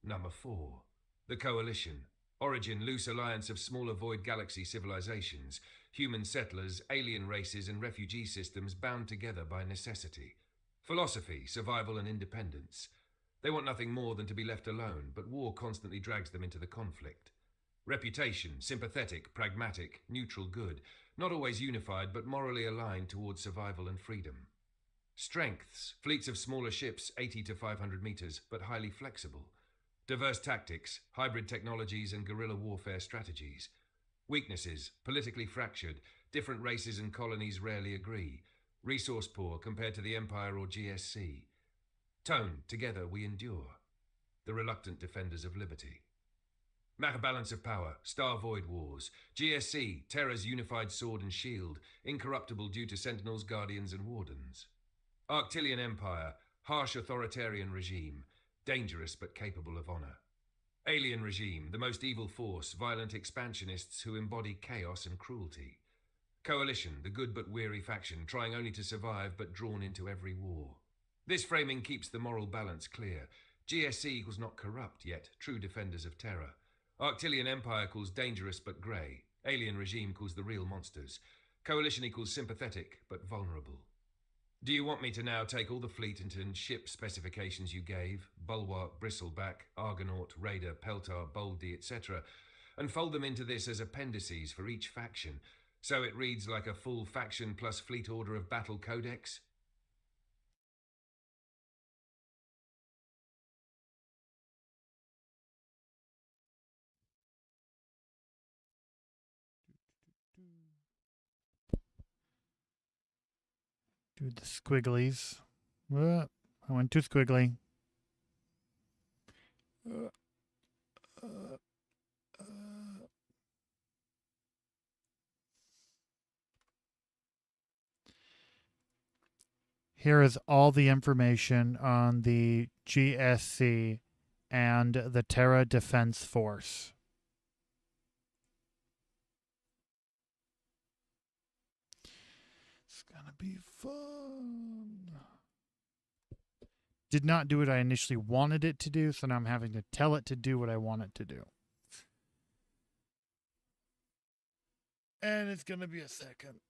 Number 4. The Coalition. Origin, loose alliance of smaller void galaxy civilizations, human settlers, alien races, and refugee systems bound together by necessity. Philosophy, survival and independence. They want nothing more than to be left alone, but war constantly drags them into the conflict. Reputation, sympathetic, pragmatic, neutral good, not always unified, but morally aligned towards survival and freedom. Strengths, fleets of smaller ships, 80 to 500 meters, but highly flexible. Diverse tactics, hybrid technologies, and guerrilla warfare strategies. Weaknesses, politically fractured, different races and colonies rarely agree. Resource poor compared to the Empire or GSC. Tone, together we endure. The reluctant defenders of liberty. Map balance of power, Star Void Wars. GSC, Terra's unified sword and shield, incorruptible due to Sentinels, Guardians, and Wardens. Arctilian Empire, harsh authoritarian regime, dangerous but capable of honor. Alien regime, the most evil force, violent expansionists who embody chaos and cruelty. Coalition, the good but weary faction, trying only to survive but drawn into every war. This framing keeps the moral balance clear. GSC equals not corrupt, yet true defenders of terror. Arctilian Empire equals dangerous but grey. Alien regime equals the real monsters. Coalition equals sympathetic but vulnerable. Do you want me to now take all the fleet into ship specifications you gave, Bulwark, Bristleback, Argonaut, Raider, Peltar, Boldy, etc., and fold them into this as appendices for each faction, so it reads like a full faction plus fleet order of battle codex? Do the squigglies. I went too squiggly. Here is all the information on the GSC and the Terra Defense Force. It's gonna be fun. Did not do what I initially wanted it to do, so now I'm having to tell it to do what I want it to do. And it's gonna be a second.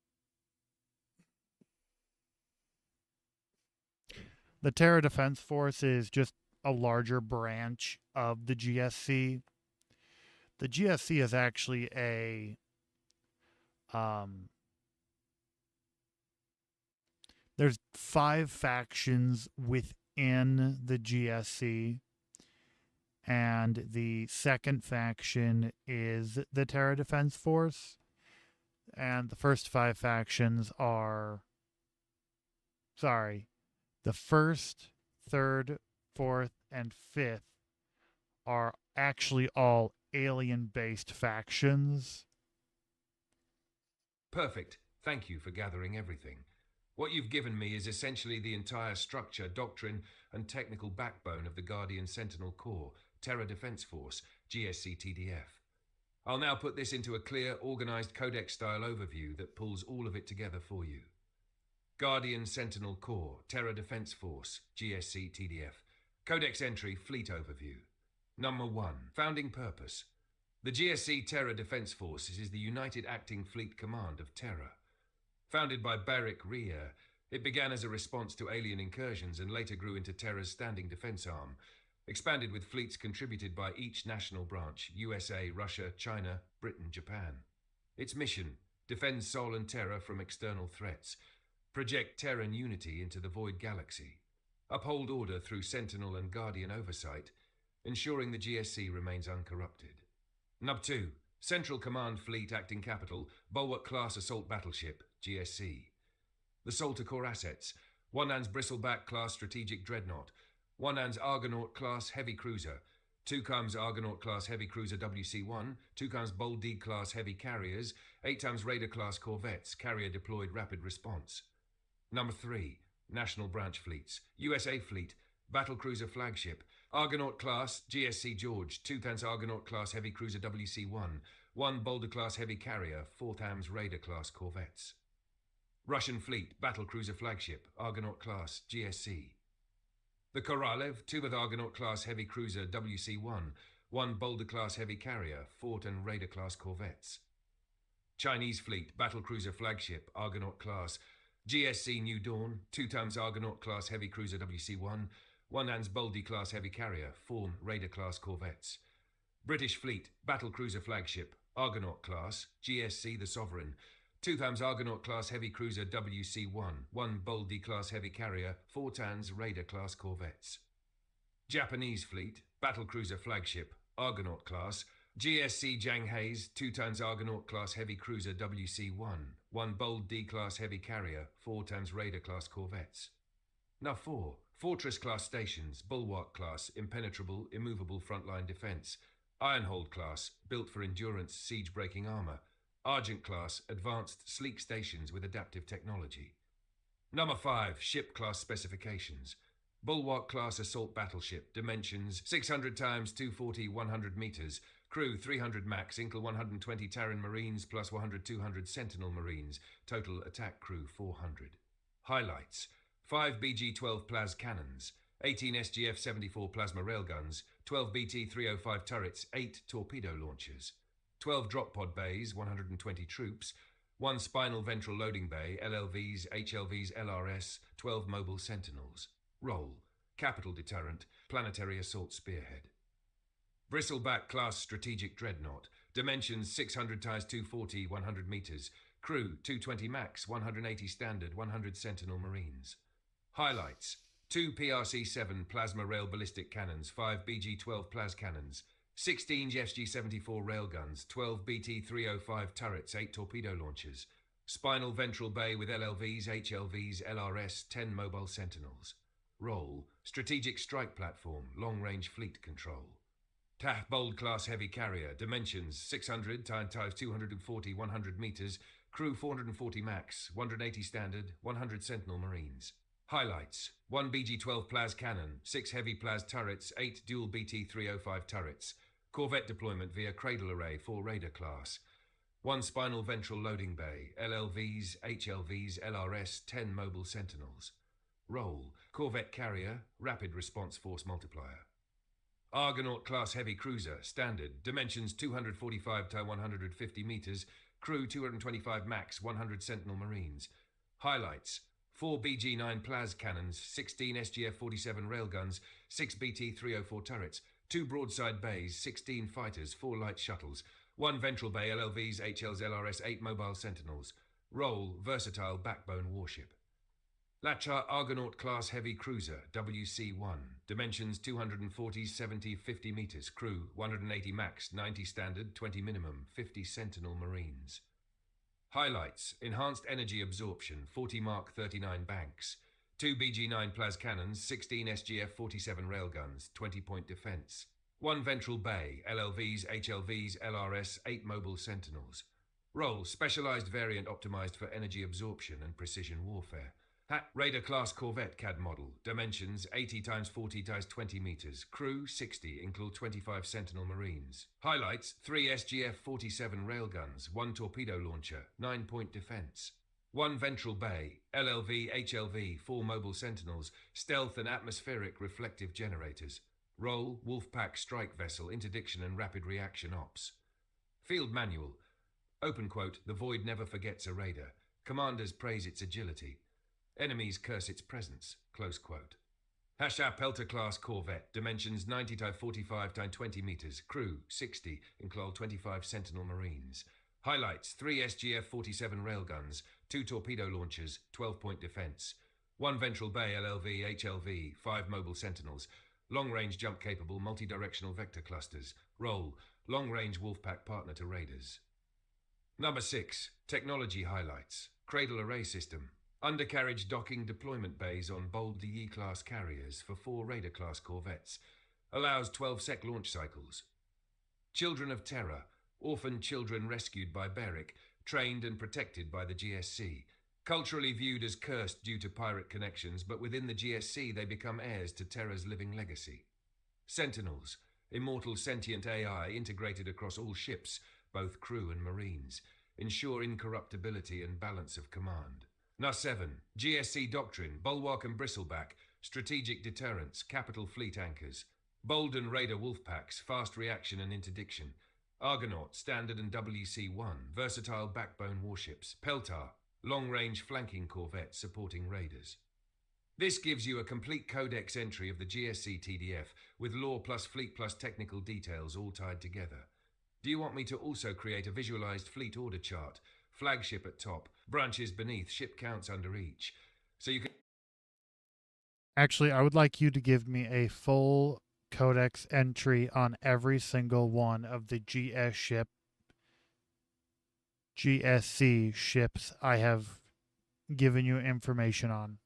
The Terra Defense Force is just a larger branch of the GSC. The GSC is actually a there's 5 factions within the GSC, and the second faction is the Terra Defense Force, and the first 5 factions are the first, third, fourth, and fifth are actually all alien-based factions. Perfect. Thank you for gathering everything. What you've given me is essentially the entire structure, doctrine, and technical backbone of the Guardian Sentinel Corps, Terra Defense Force, GSC TDF. I'll now put this into a clear, organized codex-style overview that pulls all of it together for you. Guardian Sentinel Corps, Terra Defense Force, GSC TDF. Codex entry, fleet overview. Number 1, founding purpose. The GSC Terra Defense Forces is the United Acting Fleet Command of Terra. Founded by Beric Rier, it began as a response to alien incursions and later grew into Terra's standing defense arm, expanded with fleets contributed by each national branch, USA, Russia, China, Britain, Japan. Its mission, defend Sol and Terra from external threats, project Terran unity into the Void Galaxy, uphold order through Sentinel and Guardian oversight, ensuring the GSC remains uncorrupted. Number 2. Central Command Fleet Acting Capital, Bulwark-class assault battleship, GSC. The Salter core assets: One Land's Bristleback-class strategic dreadnought, One Land's Argonaut-class heavy cruiser, 2 times Argonaut-class heavy cruiser WC-1, 2 times Bold D-class heavy carriers, 8 times Raider-class corvettes, carrier-deployed rapid response. Number 3. National Branch Fleets, USA Fleet, Battlecruiser flagship, Argonaut-class GSC George, 2 times Argonaut-class heavy cruiser WC-1, 1 Boulder-class heavy carrier, 4 times Raider-class corvettes. Russian Fleet, Battlecruiser flagship, Argonaut-class GSC. The Korolev, 2 with Argonaut-class heavy cruiser WC-1, 1 Boulder-class heavy carrier, 4 and Raider-class corvettes. Chinese Fleet, Battlecruiser flagship, Argonaut-class GSC New Dawn, 2 times Argonaut-class heavy cruiser WC-1, 1 Hans Boldy-class heavy carrier, 4 Raider-class corvettes. British Fleet, Battlecruiser flagship, Argonaut-class GSC The Sovereign, 2 times Argonaut-class heavy cruiser WC-1, 1 Boldy-class heavy carrier, 4 Tans Raider-class corvettes. Japanese Fleet, Battlecruiser flagship, Argonaut-class GSC Jiangheis, 2 times Argonaut-class heavy cruiser WC-1, 1 Bold D-class heavy carrier, 4 times Raider-class corvettes. Now 4. Fortress-class stations, Bulwark-class, impenetrable, immovable frontline defence. Ironhold-class, built for endurance, siege-breaking armour. Argent-class, advanced, sleek stations with adaptive technology. Number 5. Ship-class specifications. Bulwark-class assault battleship, dimensions 600 times 240, 100 metres. Crew 300 max, include 120 Terran Marines plus 100-200 Sentinel Marines. Total attack crew 400. Highlights: 5 BG-12 plas cannons, 18 SGF-74 plasma railguns, 12 BT-305 turrets, 8 torpedo launchers, 12 drop pod bays, 120 troops, 1 spinal ventral loading bay, LLVs, HLVs, LRS, 12 mobile sentinels. Role: capital deterrent, planetary assault spearhead. Bristleback-class strategic dreadnought, dimensions 600 times 240, 100 metres. Crew 220 max, 180 standard, 100 Sentinel Marines. Highlights: 2 PRC-7 plasma rail ballistic cannons, 5 BG-12 plas cannons, 16 FG-74 railguns, 12 BT-305 turrets, 8 torpedo launchers, spinal ventral bay with LLVs, HLVs, LRS, 10 mobile sentinels. Role: strategic strike platform, long-range fleet control. TAH Bold-class heavy carrier, dimensions 600 times 240, 100 metres. Crew 440 max, 180 standard, 100 Sentinel Marines. Highlights: 1 BG-12 plas cannon, 6 heavy plas turrets, 8 dual BT-305 turrets. Corvette deployment via cradle array for Raider class. 1 spinal ventral loading bay, LLVs, HLVs, LRS, 10 mobile sentinels. Role: corvette carrier, rapid response force multiplier. Argonaut-class heavy cruiser, standard, dimensions 245 to 150 metres. Crew 225 max, 100 Sentinel Marines. Highlights: 4 BG-9 plas cannons, 16 SGF-47 railguns, 6 BT-304 turrets, 2 broadside bays, 16 fighters, 4 light shuttles, 1 ventral bay, LLVs, HLs, LRS, 8 mobile sentinels. Role: versatile backbone warship. Lachar Argonaut-class heavy cruiser, WC-1, dimensions 240, 70, 50 metres. Crew 180 max, 90 standard, 20 minimum, 50 Sentinel Marines. Highlights: enhanced energy absorption, 40 Mark 39 banks, 2 BG-9 plas cannons, 16 SGF-47 railguns, 20-point defence, 1 ventral bay, LLVs, HLVs, LRS, 8 mobile sentinels. Role: specialised variant optimised for energy absorption and precision warfare. Raider-class corvette CAD model, dimensions 80 times 40 times 20 metres. Crew 60, include 25 Sentinel Marines. Highlights: 3 SGF-47 railguns, 1 torpedo launcher, 9-point defence, 1 ventral bay, LLV, HLV, 4 mobile sentinels, stealth and atmospheric reflective generators. Role: Wolfpack strike vessel, interdiction and rapid reaction ops. Field manual. Open quote: the void never forgets a raider. Commanders praise its agility. Enemies curse its presence. Close quote. Hashar Pelter-class corvette, dimensions 90 x 45 x 20 metres. Crew 60, include 25 Sentinel Marines. Highlights: 3 SGF-47 railguns, 2 torpedo launchers, 12-point defence, 1 ventral bay, LLV, HLV, 5 mobile sentinels, long-range jump-capable multi-directional vector clusters. Role, long-range Wolfpack partner to raiders. Number 6, technology highlights. Cradle array system. Undercarriage docking deployment bays on bold DE-class carriers for 4 Raider-class corvettes. Allows 12 sec launch cycles. Children of Terra. Orphaned children rescued by Beric, trained and protected by the GSC. Culturally viewed as cursed due to pirate connections, but within the GSC they become heirs to Terra's living legacy. Sentinels. Immortal sentient AI integrated across all ships, both crew and marines. Ensure incorruptibility and balance of command. NUS 7. GSC Doctrine, Bulwark and Bristleback, Strategic Deterrence, Capital Fleet Anchors. Bolden Raider Wolfpacks, Fast Reaction and Interdiction. Argonaut, Standard and WC-1, Versatile Backbone Warships. Peltar, Long-Range Flanking Corvette supporting Raiders. This gives you a complete Codex entry of the GSC TDF, with lore plus fleet plus technical details all tied together. Do you want me to also create a visualized fleet order chart? Flagship at top, branches beneath, ship counts under each. So you can... Actually, I would like you to give me a full codex entry on every single one of the GSC ships I have given you information on.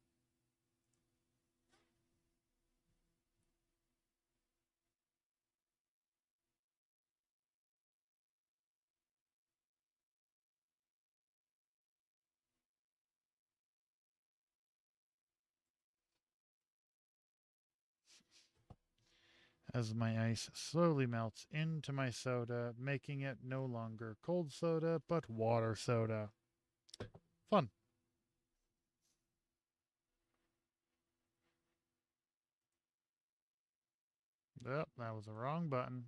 As my ice slowly melts into my soda, making it no longer cold soda, but water soda. Fun. Yep, that was the wrong button.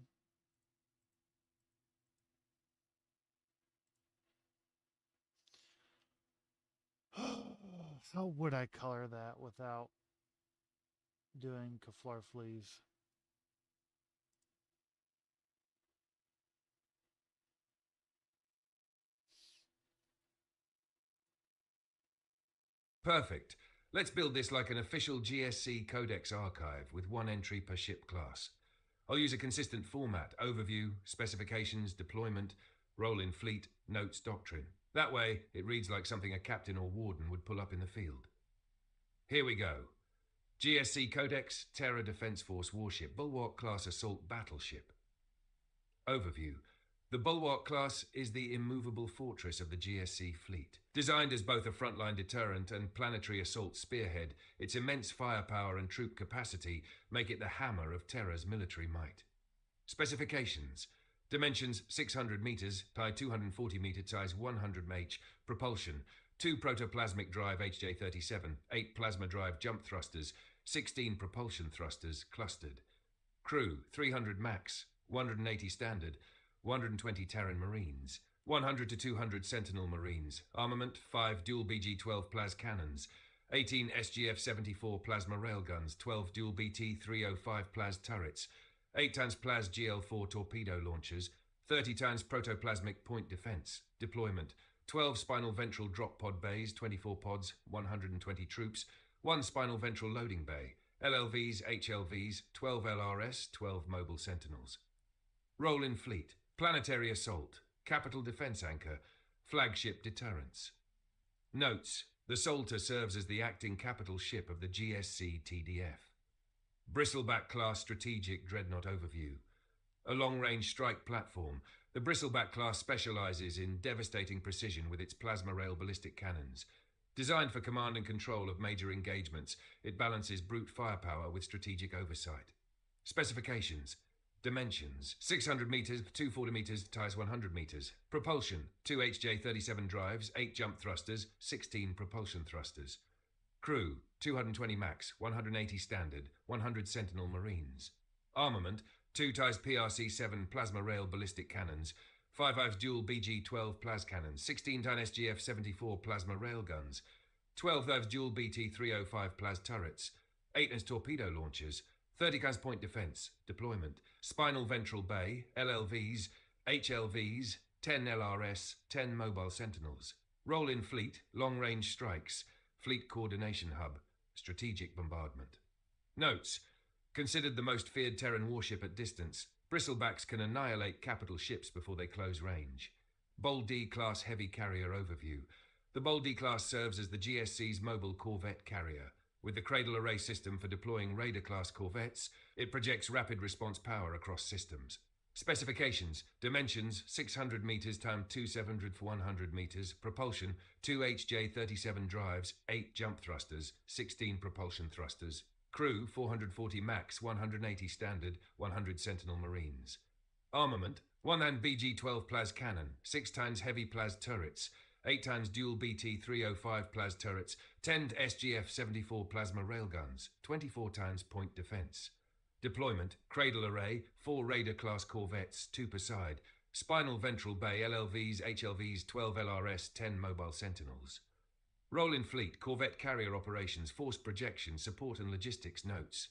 How would I color that without doing Keflar fleas? Perfect. Let's build this like an official GSC Codex archive with 1 entry per ship class. I'll use a consistent format: overview, specifications, deployment, role in fleet, notes, doctrine. That way, it reads like something a captain or warden would pull up in the field. Here we go. GSC Codex, Terra Defense Force Warship, Bulwark Class Assault Battleship. Overview. The Bulwark class is the immovable fortress of the GSC fleet. Designed as both a frontline deterrent and planetary assault spearhead, its immense firepower and troop capacity make it the hammer of Terra's military might. Specifications. Dimensions 600 meters, tie 240 meter, ties 100 mh, propulsion, 2 protoplasmic drive HJ-37, 8 plasma drive jump thrusters, 16 propulsion thrusters clustered. Crew 300 max, 180 standard, 120 Terran Marines, 100 to 200 Sentinel Marines, armament 5 dual BG-12 plas cannons, 18 SGF-74 plasma railguns, 12 dual BT-305 plas turrets, 8 times plas GL-4 torpedo launchers, 30 times protoplasmic point defense, deployment, 12 spinal ventral drop pod bays, 24 pods, 120 troops, 1 spinal ventral loading bay, LLVs, HLVs, 12 LRS, 12 mobile sentinels. Role in fleet. Planetary assault, capital defense anchor, flagship deterrence. Notes: the Salter serves as the acting capital ship of the GSC TDF. Bristleback class strategic dreadnought overview. A long-range strike platform, the Bristleback class specializes in devastating precision with its plasma rail ballistic cannons. Designed for command and control of major engagements, it balances brute firepower with strategic oversight. Specifications. Dimensions: 600 meters, 240 meters, ties 100 meters. Propulsion: 2 HJ-37 drives, 8 jump thrusters, 16 propulsion thrusters. Crew: 220 max, 180 standard, 100 Sentinel Marines. Armament: 2 ties PRC-7 plasma rail ballistic cannons, 5 dual BG-12 plas cannons, 16 ton SGF-74 plasma railguns, 12 dual BT-305 plas turrets, 8 torpedo launchers, 30 guns point defense, deployment, spinal ventral bay, LLVs, HLVs, 10 LRS, 10 mobile sentinels. Role in fleet, long-range strikes, fleet coordination hub, strategic bombardment. Notes: Considered the most feared Terran warship at distance, Bristlebacks can annihilate capital ships before they close range. Bold D-class heavy carrier overview. The Bold D-class serves as the GSC's mobile corvette carrier. With the cradle array system for deploying Raider-class corvettes, it projects rapid response power across systems. Specifications: dimensions 600 meters x 2700 for 100 meters, propulsion 2 HJ37 drives, 8 jump thrusters, 16 propulsion thrusters. Crew 440 max, 180 standard, 100 Sentinel Marines. Armament: 1 and BG-12 plas cannon, 6 times heavy plas turrets, 8 times dual BT-305 plas turrets, 10 SGF-74 plasma railguns, 24 times point defense. Deployment: cradle array, 4 Raider-class corvettes, 2 per side, spinal ventral bay LLVs, HLVs, 12 LRS, 10 mobile sentinels. Role in fleet: corvette carrier operations, force projection, support and logistics. Notes: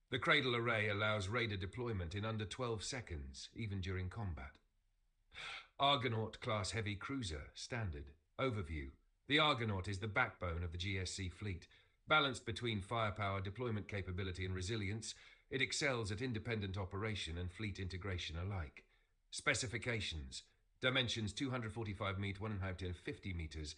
the cradle array allows Raider deployment in under 12 seconds, even during combat. Argonaut-class heavy cruiser, standard. Overview: the Argonaut is the backbone of the GSC fleet. Balanced between firepower, deployment capability and resilience, it excels at independent operation and fleet integration alike. Specifications: dimensions 245 meters, 150 meters.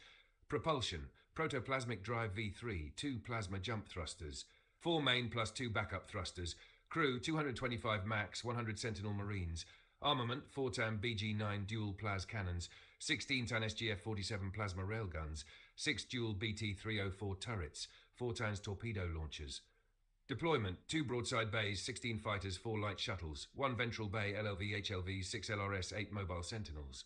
Propulsion: protoplasmic drive V3, 2 plasma jump thrusters, 4 main plus 2 backup thrusters. Crew 225 max, 100 Sentinel Marines. Armament: 4 ton BG-9 dual plas cannons, 16 ton SGF-47 plasma railguns, 6 dual BT-304 turrets, 4 times torpedo launchers. Deployment: 2 broadside bays, 16 fighters, 4 light shuttles, 1 ventral bay LLV HLV, 6 LRS, 8 mobile sentinels.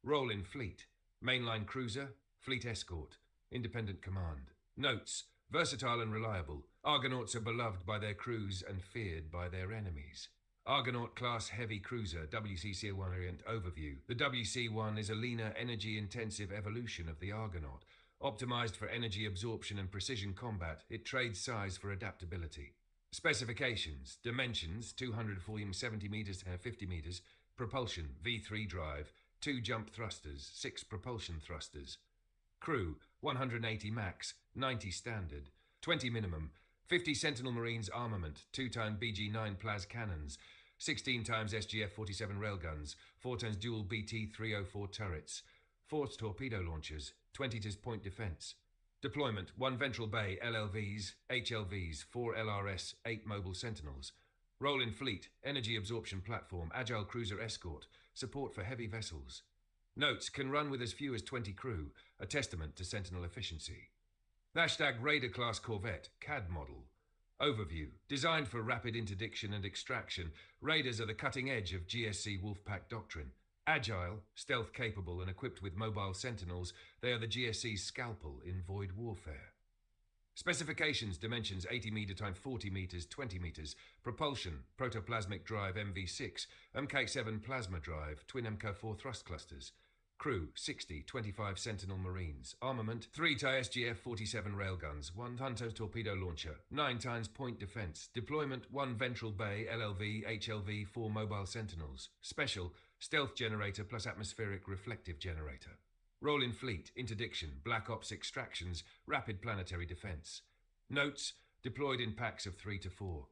Role in fleet: mainline cruiser, fleet escort, independent command. Notes: versatile and reliable. Argonauts are beloved by their crews and feared by their enemies. Argonaut-class heavy cruiser, WCC-1 variant overview. The WC-1 is a leaner, energy-intensive evolution of the Argonaut. Optimized for energy absorption and precision combat, it trades size for adaptability. Specifications: dimensions 270 meters to 50 meters, propulsion V3 drive, 2 jump thrusters, 6 propulsion thrusters. Crew 180 max, 90 standard, 20 minimum, 50 Sentinel Marines armament, 2 times BG-9 plas cannons, 16 times SGF-47 railguns, 4 times dual BT-304 turrets, 4 torpedo launchers, 20 tis point defense. Deployment: 1 ventral bay LLVs, HLVs, 4 LRS, 8 mobile sentinels. Role in fleet: energy absorption platform, agile cruiser escort, support for heavy vessels. Notes: can run with as few as 20 crew, a testament to Sentinel efficiency. Raider-class corvette, CAD model. Overview: designed for rapid interdiction and extraction, Raiders are the cutting edge of GSC Wolfpack doctrine. Agile, stealth-capable and equipped with mobile sentinels, they are the GSC's scalpel in void warfare. Specifications: dimensions 80 meter x 40 meters, 20 meters. Propulsion: protoplasmic drive MV6, MK7 plasma drive, twin MK4 thrust clusters. Crew 60, 25 Sentinel Marines. Armament: 3 times SGF-47 railguns, 1 Hunter torpedo launcher, 9 times point defense. Deployment: 1 ventral bay LLV, HLV, 4 mobile sentinels. Special: stealth generator plus atmospheric reflective generator. Role in fleet: interdiction, black ops extractions, rapid planetary defense. Notes: deployed in packs of 3 to 4.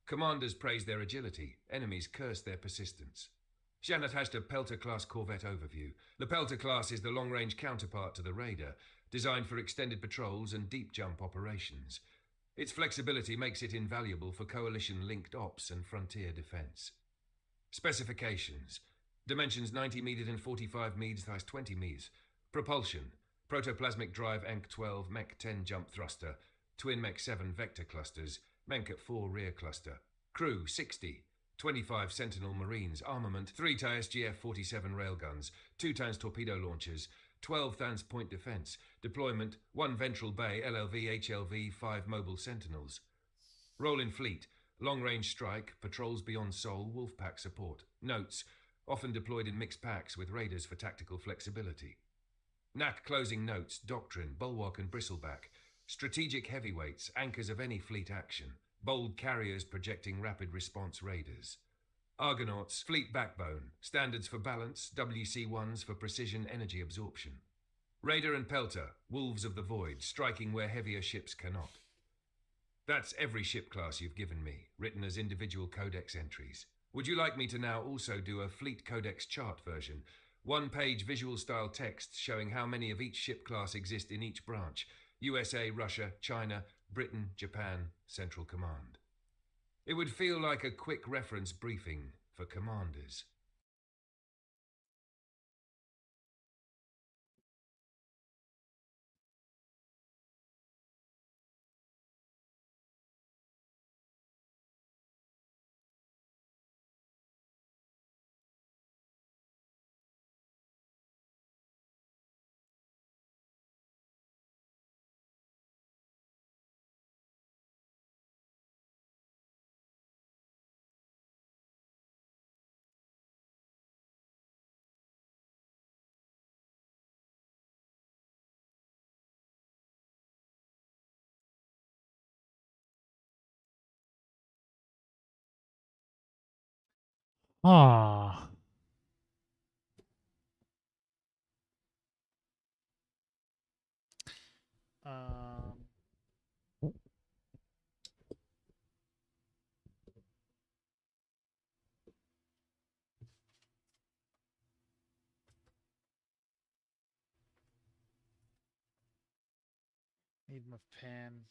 Commanders praise their agility, enemies curse their persistence. Janatashta Pelter-class corvette overview. The Pelter-class is the long-range counterpart to the Raider, designed for extended patrols and deep jump operations. Its flexibility makes it invaluable for coalition-linked ops and frontier defense. Specifications: dimensions 90 meters and 45 meters x 20 meters. Propulsion: protoplasmic drive ENC-12 Mech-10 jump thruster, twin Mech-7 vector clusters, Menket-4 rear cluster. Crew 60, 25 Sentinel Marines. Armament: 3 times SGF-47 railguns, 2 times torpedo launchers, 12 times point defense. Deployment: 1 ventral bay LLV, HLV, 5 mobile sentinels. Role in fleet: long-range strike, patrols beyond Sol, Wolfpack support. Notes: often deployed in mixed packs with Raiders for tactical flexibility. NAC closing notes: doctrine, bulwark and bristleback. Strategic heavyweights, anchors of any fleet action. Bold carriers projecting rapid response Raiders. Argonauts, fleet backbone. Standards for balance, WC-1s for precision energy absorption. Raider and Pelter, wolves of the void, striking where heavier ships cannot. That's every ship class you've given me, written as individual codex entries. Would you like me to now also do a fleet codex chart version? One-page visual-style text showing how many of each ship class exist in each branch. USA, Russia, China, Britain, Japan, Central Command. It would feel like a quick reference briefing for commanders. Ah. Um. Need my pen.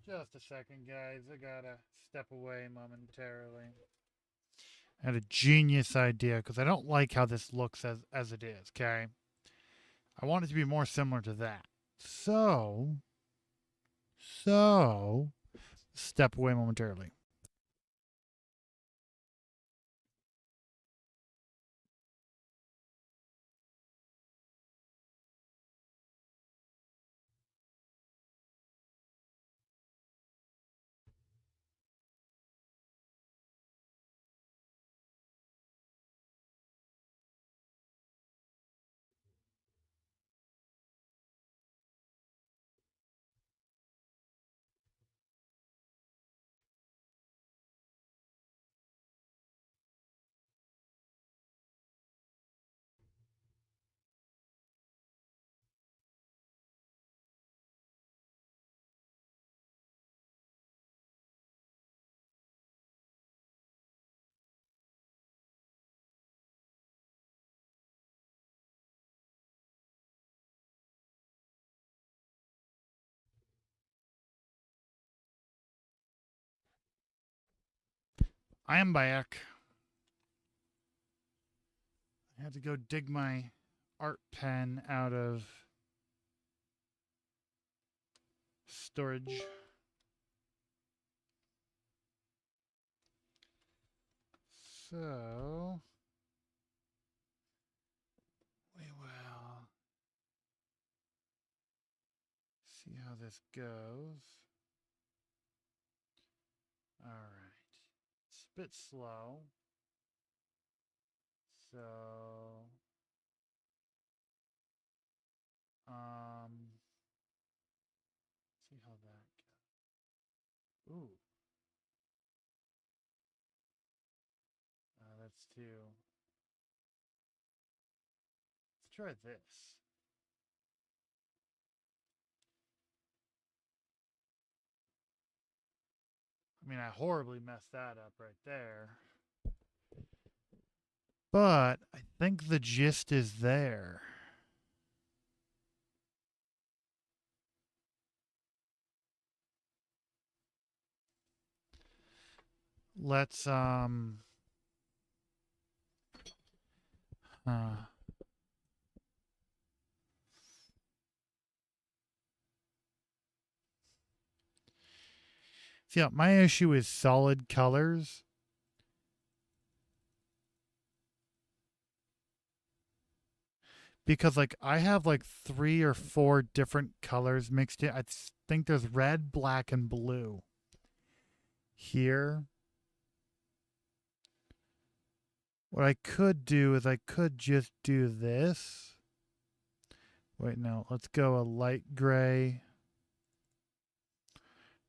Just a second, guys. I gotta step away momentarily. I had a genius idea because I don't like how this looks as it is, okay? I want it to be more similar to that. So, step away momentarily. I am back. I had to go dig my art pen out of storage. So, we will see how this goes. All right. It's a bit slow. So, see how that goes. Ooh. That's too. Let's try this. I mean, I horribly messed that up right there. But I think the gist is there. Let's see, my issue is solid colors. Because like I have like 3 or 4 different colors mixed in. I think there's red, black, and blue. Here. What I could do is I could just do this. Wait, no. Let's go a light gray.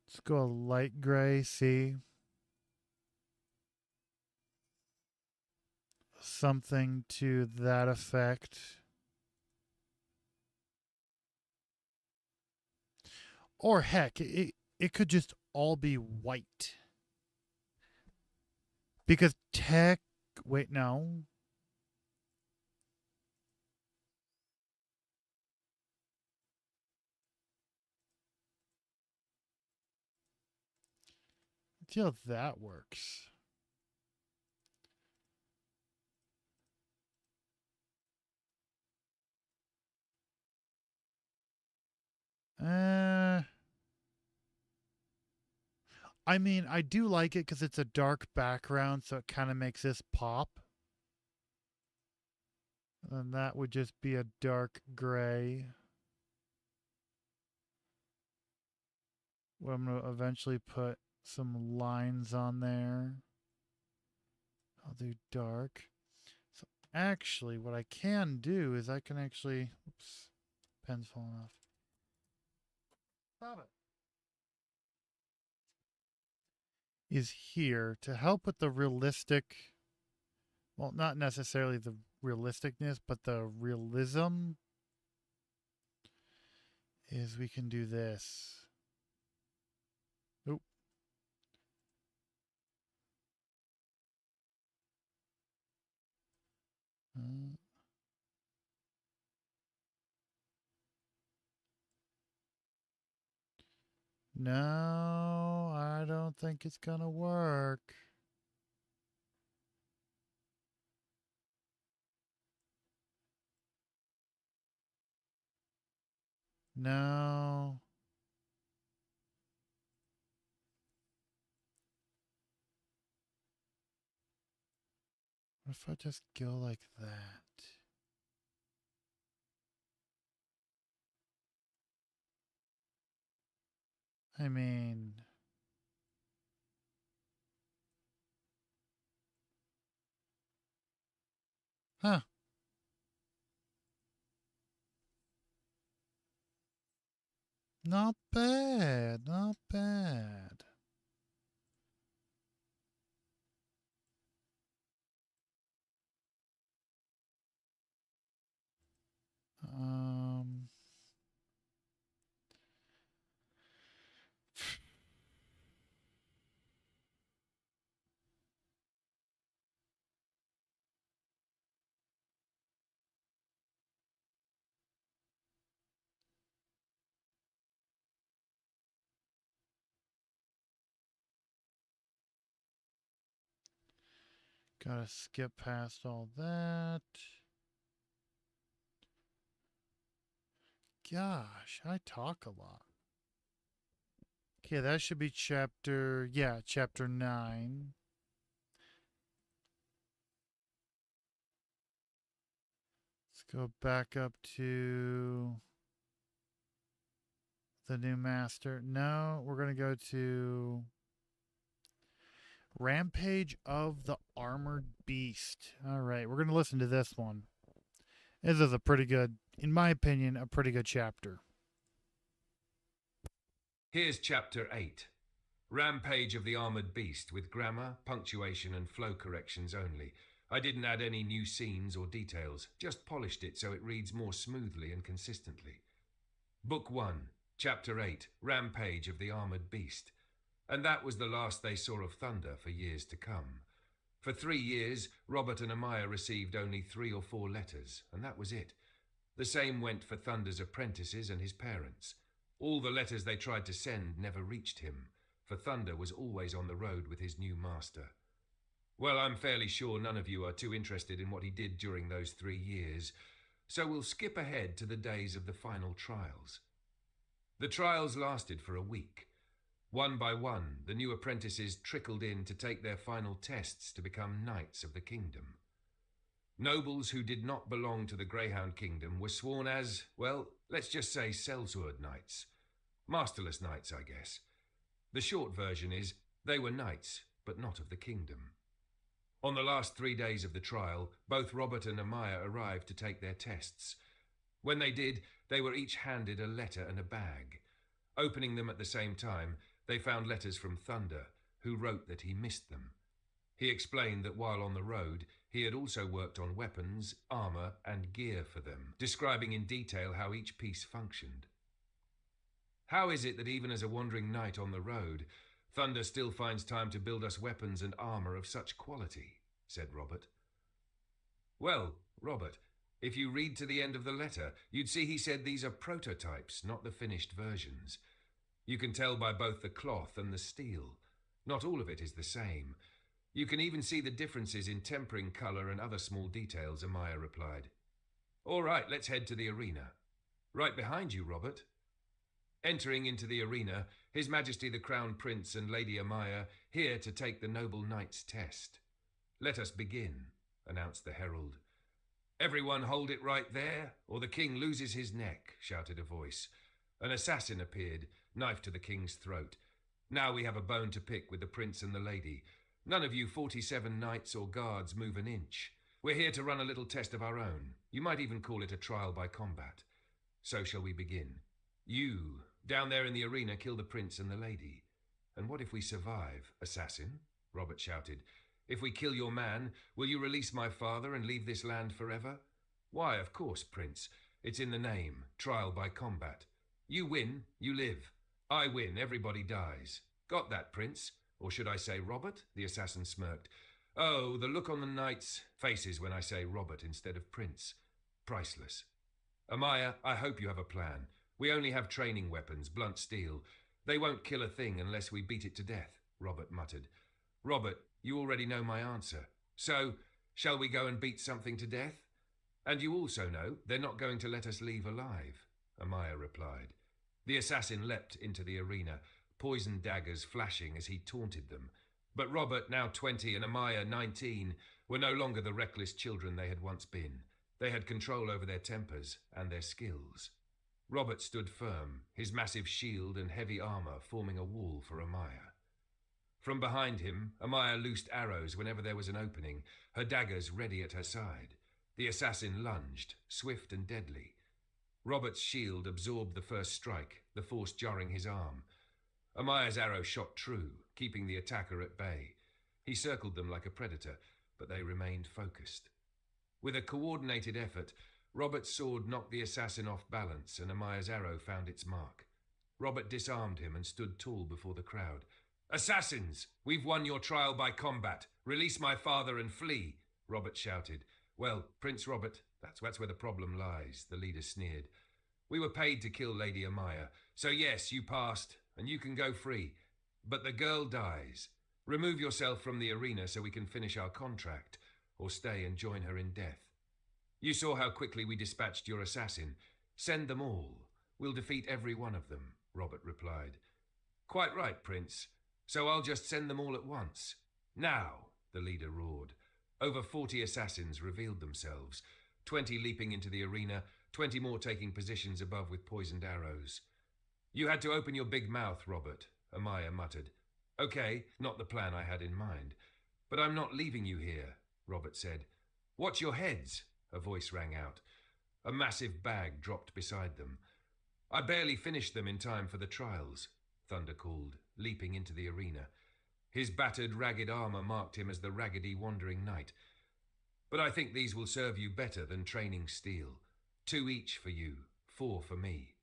Let's go a light gray, see? Something to that effect. Or heck, it could just all be white. Because wait, no. Let's see how that works. I mean, I do like it because it's a dark background, so it kind of makes this pop. And that would just be a dark gray. Well, I'm going to eventually put some lines on there. I'll do dark. So actually, what I can do is I can actually... Oops, pen's falling off. Stop it. Is here to help with the realistic, well, not necessarily the realisticness, but the realism, is we can do this. Oop. No, I don't think it's gonna work. No. What if I just go like that? I mean... Huh. Not bad, not bad. Um... Gotta skip past all that. Gosh, I talk a lot. Okay, that should be chapter 9. Let's go back up to the new master. No, we're going to go to Rampage of the Armored Beast. All right, we're going to listen to this one. This is a pretty good, in my opinion, a pretty good chapter. Here's Chapter 8. Rampage of the Armored Beast, with grammar, punctuation and flow corrections only. I didn't add any new scenes or details, just polished it so it reads more smoothly and consistently. Book 1, Chapter 8, Rampage of the Armored Beast. And that was the last they saw of Thunder for years to come. For 3 years, Robert and Amaya received only 3 or 4 letters, and that was it. The same went for Thunder's apprentices and his parents. All the letters they tried to send never reached him, for Thunder was always on the road with his new master. Well, I'm fairly sure none of you are too interested in what he did during those 3 years, so we'll skip ahead to the days of the final trials. The trials lasted for a week. One by one, the new apprentices trickled in to take their final tests to become knights of the kingdom. Nobles who did not belong to the Greyhound Kingdom were sworn as, well, let's just say sellsword knights. Masterless knights, I guess. The short version is, they were knights, but not of the kingdom. On the last 3 days of the trial, both Robert and Amaya arrived to take their tests. When they did, they were each handed a letter and a bag. Opening them at the same time, they found letters from Thunder, who wrote that he missed them. He explained that while on the road, he had also worked on weapons, armor, and gear for them, describing in detail how each piece functioned. "How is it that even as a wandering knight on the road, Thunder still finds time to build us weapons and armor of such quality?" said Robert. "Well, Robert, if you read to the end of the letter, you'd see he said these are prototypes, not the finished versions. You can tell by both the cloth and the steel. Not all of it is the same. You can even see the differences in tempering color and other small details," Amaya replied. "All right, let's head to the arena. Right behind you, Robert." Entering into the arena, His Majesty the Crown Prince and Lady Amaya here to take the noble knight's test. "Let us begin," announced the herald. "Everyone hold it right there, or the king loses his neck," shouted a voice. An assassin appeared, knife to the king's throat. "Now we have a bone to pick with the prince and the lady. None of you 47 knights or guards move an inch. We're here to run a little test of our own. You might even call it a trial by combat. So shall we begin? You, down there in the arena, kill the prince and the lady. And what if we survive, assassin?" Robert shouted. "If we kill your man, will you release my father and leave this land forever?" "Why, of course, prince. It's in the name, trial by combat. You win, you live. I win, everybody dies. Got that, prince? Or should I say Robert?" The assassin smirked. "Oh, the look on the knights' faces when I say Robert instead of prince. Priceless. Amaya, I hope you have a plan. We only have training weapons, blunt steel. They won't kill a thing unless we beat it to death," Robert muttered. "Robert, you already know my answer. So, shall we go and beat something to death? And you also know they're not going to let us leave alive," Amaya replied. The assassin leapt into the arena, poison daggers flashing as he taunted them. But Robert, now 20, and Amaya, 19, were no longer the reckless children they had once been. They had control over their tempers and their skills. Robert stood firm, his massive shield and heavy armor forming a wall for Amaya. From behind him, Amaya loosed arrows whenever there was an opening, her daggers ready at her side. The assassin lunged, swift and deadly. Robert's shield absorbed the first strike, the force jarring his arm. Amaya's arrow shot true, keeping the attacker at bay. He circled them like a predator, but they remained focused. With a coordinated effort, Robert's sword knocked the assassin off balance, and Amaya's arrow found its mark. Robert disarmed him and stood tall before the crowd. "Assassins, we've won your trial by combat. Release my father and flee," Robert shouted. "Well, Prince Robert, that's where the problem lies," the leader sneered. "We were paid to kill Lady Amaya, so yes, you passed, and you can go free. But the girl dies. Remove yourself from the arena so we can finish our contract, or stay and join her in death. You saw how quickly we dispatched your assassin. Send them all. We'll defeat every one of them," Robert replied. "Quite right, Prince. So I'll just send them all at once. Now," the leader roared. Over 40 assassins revealed themselves, 20 leaping into the arena, 20 more taking positions above with poisoned arrows. "You had to open your big mouth, Robert," Amaya muttered. "Okay, not the plan I had in mind. But I'm not leaving you here," Robert said. "Watch your heads," a voice rang out. A massive bag dropped beside them. "I barely finished them in time for the trials," Thunder called, leaping into the arena. His battered, ragged armor marked him as the raggedy wandering knight. "But I think these will serve you better than training steel. 2 each for you, 4 for me."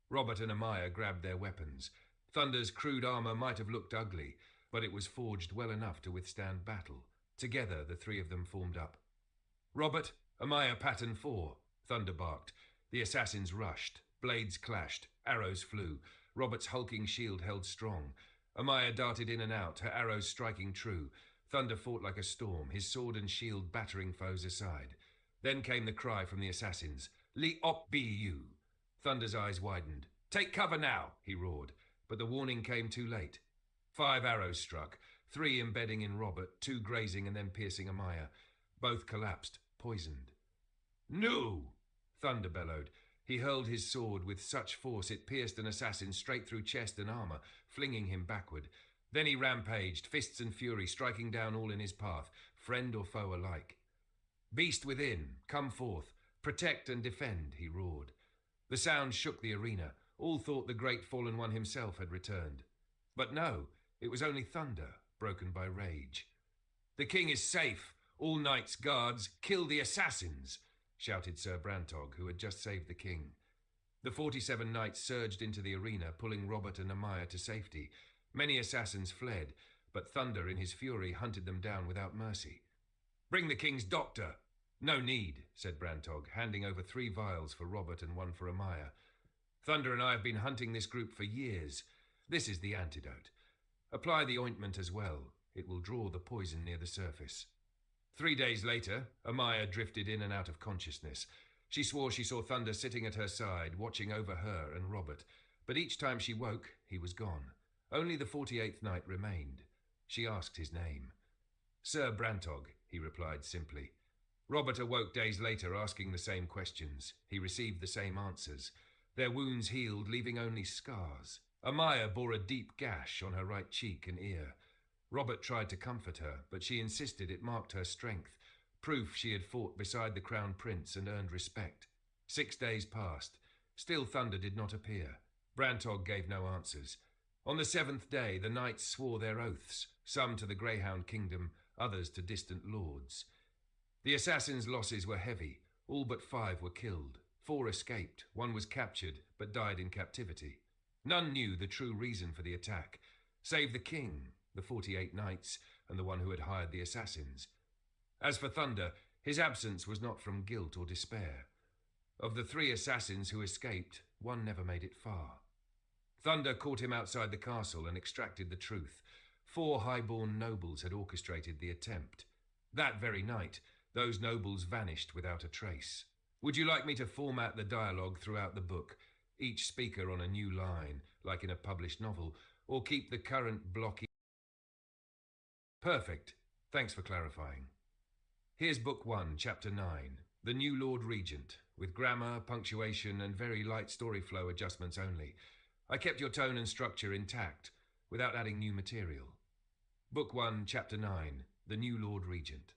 Robert and Amaya grabbed their weapons. Thunder's crude armor might have looked ugly, but it was forged well enough to withstand battle. Together, the 3 of them formed up. "Robert, Amaya, pattern 4, Thunder barked. The assassins rushed. Blades clashed. Arrows flew. Robert's hulking shield held strong. Amaya darted in and out, her arrows striking true. Thunder fought like a storm, his sword and shield battering foes aside. Then came the cry from the assassins. "Li op be you!" Thunder's eyes widened. "Take cover now!" he roared. But the warning came too late. 5 arrows struck, 3 embedding in Robert, 2 grazing and then piercing Amaya. Both collapsed, poisoned. "No!" Thunder bellowed. He hurled his sword with such force it pierced an assassin straight through chest and armor, flinging him backward. Then he rampaged, fists and fury striking down all in his path, friend or foe alike. "Beast within, come forth, protect and defend," he roared. The sound shook the arena. All thought the great fallen one himself had returned. But no, it was only thunder, broken by rage. "The king is safe! All knights, guards, kill the assassins!" shouted Sir Brantog, who had just saved the king. The 47 knights surged into the arena, pulling Robert and Amaya to safety. Many assassins fled, but Thunder in his fury hunted them down without mercy. "Bring the king's doctor!" "No need," said Brantog, handing over 3 vials for Robert and 1 for Amaya. "Thunder and I have been hunting this group for years. This is the antidote. Apply the ointment as well. It will draw the poison near the surface." 3 days later, Amaya drifted in and out of consciousness. She swore she saw Thunder sitting at her side, watching over her and Robert. But each time she woke, he was gone. Only the 48th night remained. She asked his name. "Sir Brantog," he replied simply. Robert awoke days later, asking the same questions. He received the same answers. Their wounds healed, leaving only scars. Amaya bore a deep gash on her right cheek and ear. Robert tried to comfort her, but she insisted it marked her strength, proof she had fought beside the Crown Prince and earned respect. 6 days passed. Still Thunder did not appear. Brantog gave no answers. On the 7th day, the knights swore their oaths, some to the Greyhound Kingdom, others to distant lords. The assassins' losses were heavy. All but 5 were killed. 4 escaped. 1 was captured, but died in captivity. None knew the true reason for the attack, save the king, the 48 knights, and the one who had hired the assassins. As for Thunder, his absence was not from guilt or despair. Of the 3 assassins who escaped, 1 never made it far. Thunder caught him outside the castle and extracted the truth. 4 high-born nobles had orchestrated the attempt. That very night, those nobles vanished without a trace. Would you like me to format the dialogue throughout the book, each speaker on a new line, like in a published novel, or keep the current blocky? Perfect. Thanks for clarifying. Here's Book 1, Chapter 9, The New Lord Regent, with grammar, punctuation, and very light story flow adjustments only. I kept your tone and structure intact, without adding new material. Book 1, Chapter 9, The New Lord Regent.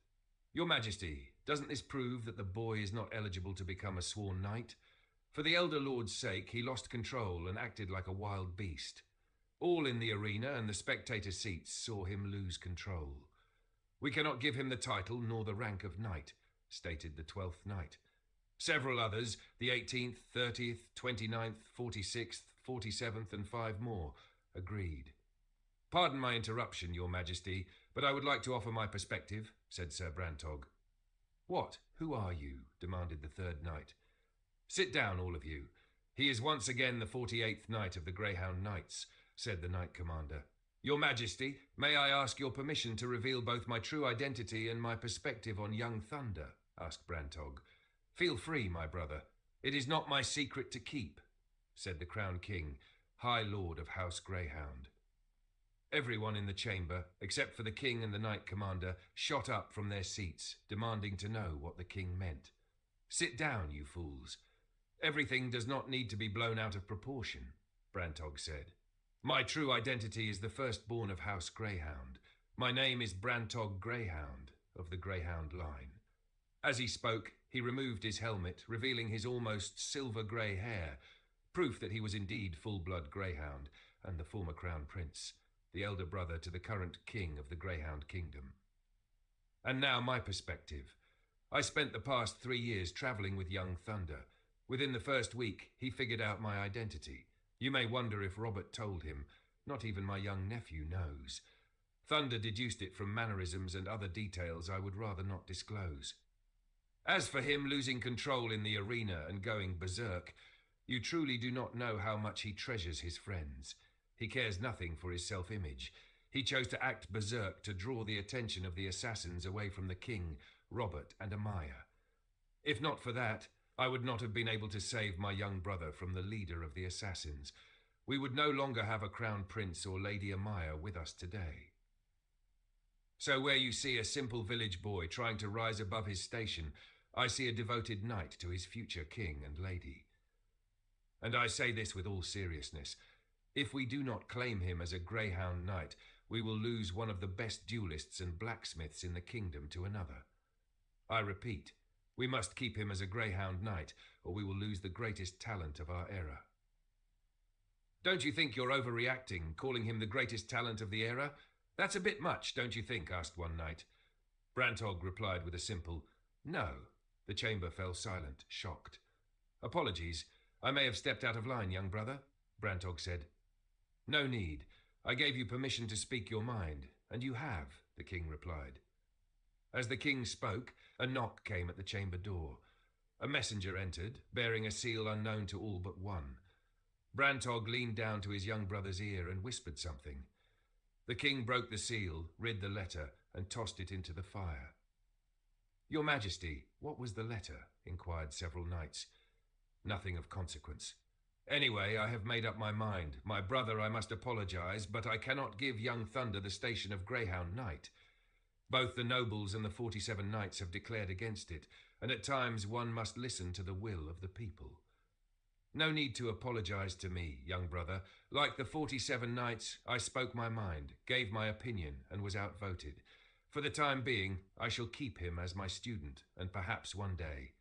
Your Majesty, doesn't this prove that the boy is not eligible to become a sworn knight? For the Elder Lord's sake, he lost control and acted like a wild beast. All in the arena and the spectator seats saw him lose control. We cannot give him the title nor the rank of knight, stated the 12th knight. Several others, the 18th, 30th, 29th, 46th, 47th, and 5 more, agreed. Pardon my interruption, Your Majesty, but I would like to offer my perspective, said Sir Brantog. What? Who are you? Demanded the 3rd knight. Sit down, all of you. He is once again the 48th knight of the Greyhound Knights, said the knight commander. Your Majesty, may I ask your permission to reveal both my true identity and my perspective on young Thunder? Asked Brantog. Feel free, my brother. It is not my secret to keep, said the Crown King, High Lord of House Greyhound. Everyone in the chamber, except for the king and the knight commander, shot up from their seats, demanding to know what the king meant. Sit down, you fools. Everything does not need to be blown out of proportion, Brantog said. My true identity is the firstborn of House Greyhound. My name is Brantog Greyhound, of the Greyhound line. As he spoke, he removed his helmet, revealing his almost silver-grey hair, proof that he was indeed full-blood Greyhound and the former Crown Prince, the elder brother to the current king of the Greyhound Kingdom. And now my perspective. I spent the past 3 years travelling with young Thunder. Within the first week, he figured out my identity. You may wonder if Robert told him. Not even my young nephew knows. Thunder deduced it from mannerisms and other details I would rather not disclose. As for him losing control in the arena and going berserk, you truly do not know how much he treasures his friends. He cares nothing for his self-image. He chose to act berserk to draw the attention of the assassins away from the king, Robert, and Amaya. If not for that, I would not have been able to save my young brother from the leader of the assassins. We would no longer have a crown prince or Lady Amaya with us today. So where you see a simple village boy trying to rise above his station, I see a devoted knight to his future king and lady. And I say this with all seriousness. If we do not claim him as a Greyhound knight, we will lose one of the best duelists and blacksmiths in the kingdom to another. I repeat, We must keep him as a Greyhound Knight, or we will lose the greatest talent of our era. Don't you think you're overreacting, calling him the greatest talent of the era? That's a bit much, don't you think? Asked one knight. Brantog replied with a simple, no. The chamber fell silent, shocked. Apologies. I may have stepped out of line, young brother, Brantog said. No need. I gave you permission to speak your mind, and you have, the king replied. As the king spoke, a knock came at the chamber door. A messenger entered, bearing a seal unknown to all but one. Brantog leaned down to his young brother's ear and whispered something. The king broke the seal, read the letter, and tossed it into the fire. Your Majesty, what was the letter? Inquired several knights. Nothing of consequence. Anyway, I have made up my mind. My brother, I must apologize, but I cannot give young Thunder the station of Greyhound Knight. Both the nobles and the 47 knights have declared against it, and at times one must listen to the will of the people. No need to apologize to me, young brother. Like the 47 knights, I spoke my mind, gave my opinion, and was outvoted. For the time being, I shall keep him as my student, and perhaps one day.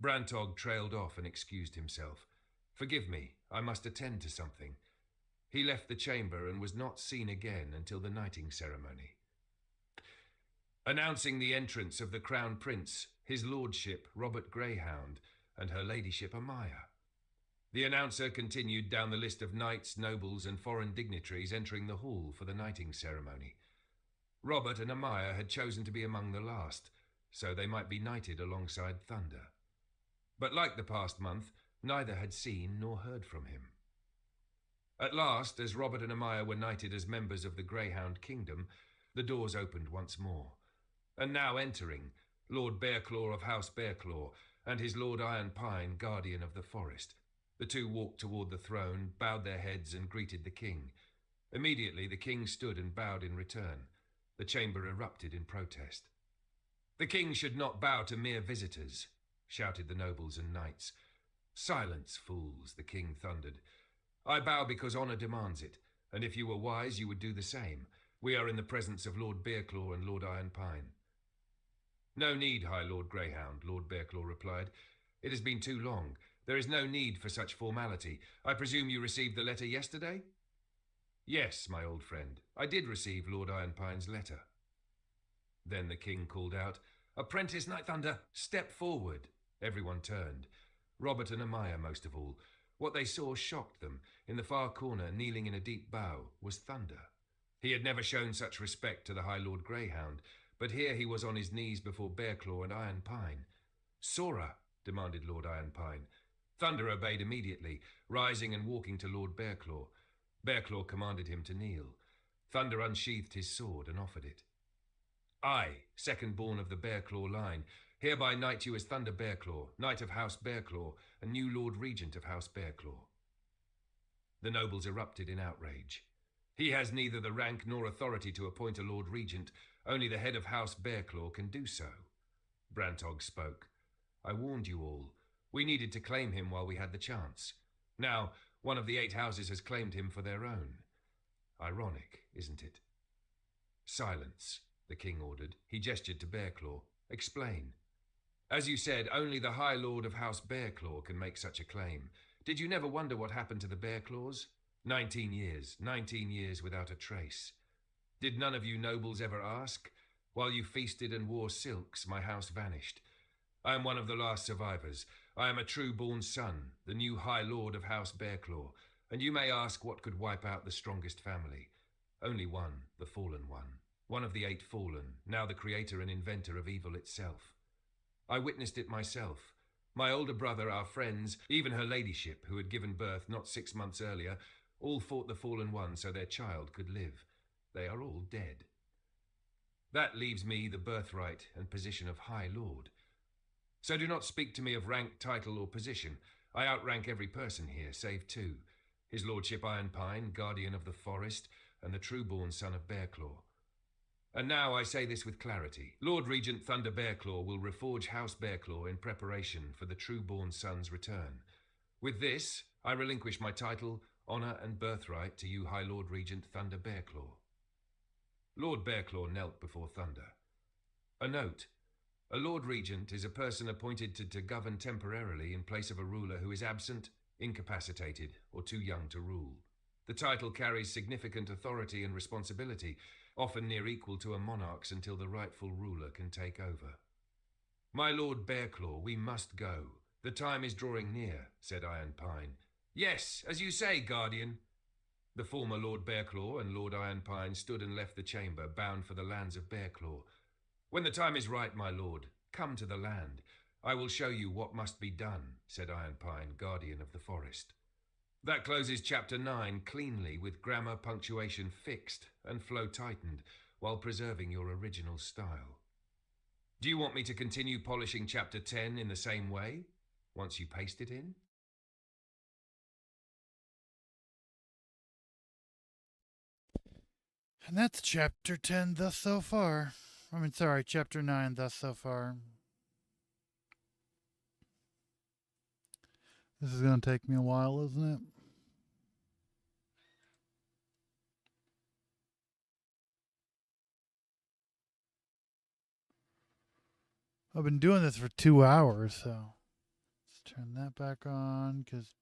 Brantog trailed off and excused himself. Forgive me, I must attend to something. He left the chamber and was not seen again until the knighting ceremony. Announcing the entrance of the Crown Prince, his lordship Robert Greyhound, and her ladyship Amaya. The announcer continued down the list of knights, nobles, and foreign dignitaries entering the hall for the knighting ceremony. Robert and Amaya had chosen to be among the last, so they might be knighted alongside Thunder. But like the past month, neither had seen nor heard from him. At last, as Robert and Amaya were knighted as members of the Greyhound Kingdom, the doors opened once more. And now entering, Lord Bearclaw of House Bearclaw, and his Lord Ironpine, guardian of the forest. The two walked toward the throne, bowed their heads, and greeted the king. Immediately the king stood and bowed in return. The chamber erupted in protest. The king should not bow to mere visitors, shouted the nobles and knights. Silence, fools, the king thundered. I bow because honour demands it, and if you were wise you would do the same. We are in the presence of Lord Bearclaw and Lord Ironpine. No need, High Lord Greyhound, Lord Bearclaw replied. It has been too long. There is no need for such formality. I presume you received the letter yesterday? Yes, my old friend. I did receive Lord Ironpine's letter. Then the king called out, Apprentice Night Thunder, step forward. Everyone turned. Robert and Amaya most of all. What they saw shocked them. In the far corner, kneeling in a deep bow, was Thunder. He had never shown such respect to the High Lord Greyhound, but here he was on his knees before Bearclaw and Ironpine. Sora, demanded Lord Ironpine. Thunder obeyed immediately, rising and walking to Lord Bearclaw. Bearclaw commanded him to kneel. Thunder unsheathed his sword and offered it. I, second born of the Bearclaw line, hereby knight you as Thunder Bearclaw, Knight of House Bearclaw, and new Lord Regent of House Bearclaw. The nobles erupted in outrage. He has neither the rank nor authority to appoint a Lord Regent. Only the head of House Bearclaw can do so. Brantog spoke. I warned you all. We needed to claim him while we had the chance. Now, one of the 8 houses has claimed him for their own. Ironic, isn't it? Silence, the king ordered. He gestured to Bearclaw. Explain. As you said, only the High Lord of House Bearclaw can make such a claim. Did you never wonder what happened to the Bearclaws? 19 years without a trace. Did none of you nobles ever ask? While you feasted and wore silks, my house vanished. I am one of the last survivors. I am a true-born son, the new High Lord of House Bearclaw, and you may ask what could wipe out the strongest family. Only one, the fallen one. One of the 8 fallen, now the creator and inventor of evil itself. I witnessed it myself. My older brother, our friends, even her ladyship, who had given birth not 6 months earlier, all fought the fallen one so their child could live. They are all dead. That leaves me the birthright and position of High Lord. So do not speak to me of rank, title, or position. I outrank every person here, save 2. His Lordship Ironpine, guardian of the forest, and the true-born son of Bearclaw. And now I say this with clarity. Lord Regent Thunder Bearclaw will reforge House Bearclaw in preparation for the true-born son's return. With this, I relinquish my title, honour and birthright to you High Lord Regent Thunder Bearclaw. Lord Bearclaw knelt before Thunder. A note. A Lord Regent is a person appointed to govern temporarily in place of a ruler who is absent, incapacitated, or too young to rule. The title carries significant authority and responsibility, often near equal to a monarch's until the rightful ruler can take over. My Lord Bearclaw, we must go. The time is drawing near, said Iron Pine. Yes, as you say, Guardian. The former Lord Bearclaw and Lord Iron Pine stood and left the chamber, bound for the lands of Bearclaw. When the time is right, my lord, come to the land. I will show you what must be done, said Iron Pine, Guardian of the Forest. That closes Chapter 9 cleanly, with grammar, punctuation fixed and flow tightened, while preserving your original style. Do you want me to continue polishing Chapter 10 in the same way, once you paste it in? And that's chapter 10 thus so far. Chapter 9 thus so far. This is going to take me a while, isn't it? I've been doing this for 2 hours, so let's turn that back on, because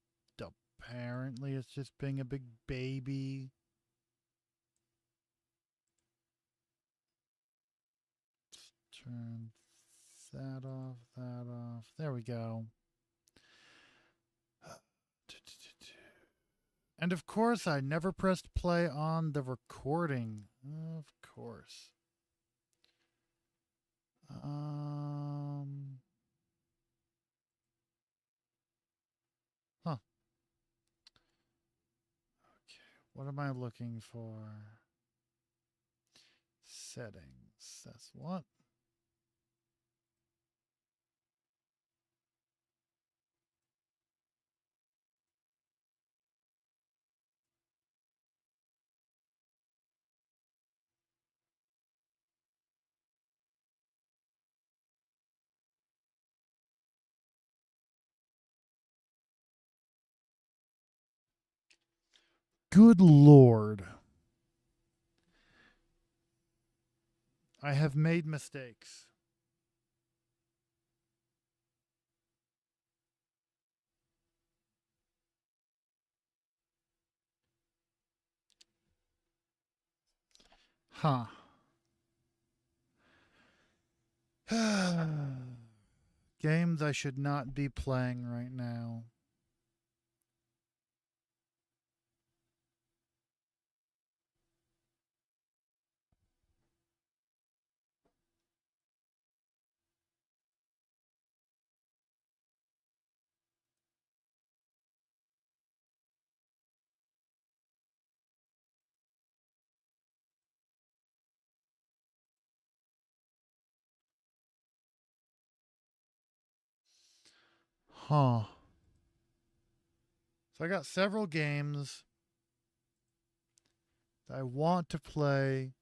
apparently it's just being a big baby. Let's turn that off, that off. There we go. And of course, I never pressed play on the recording. Of course. Huh. Okay, what am I looking for? Settings. That's what? Good Lord. I have made mistakes. Huh. Games I should not be playing right now. Huh. So I got several games that I want to play,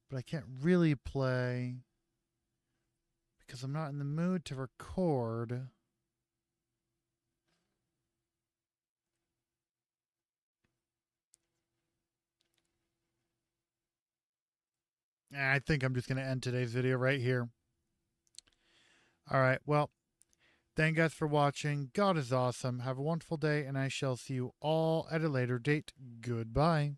but I can't really play because I'm not in the mood to record. I think I'm just going to end today's video right here. All right. Well, thank you guys for watching. God is awesome. Have a wonderful day, and I shall see you all at a later date. Goodbye.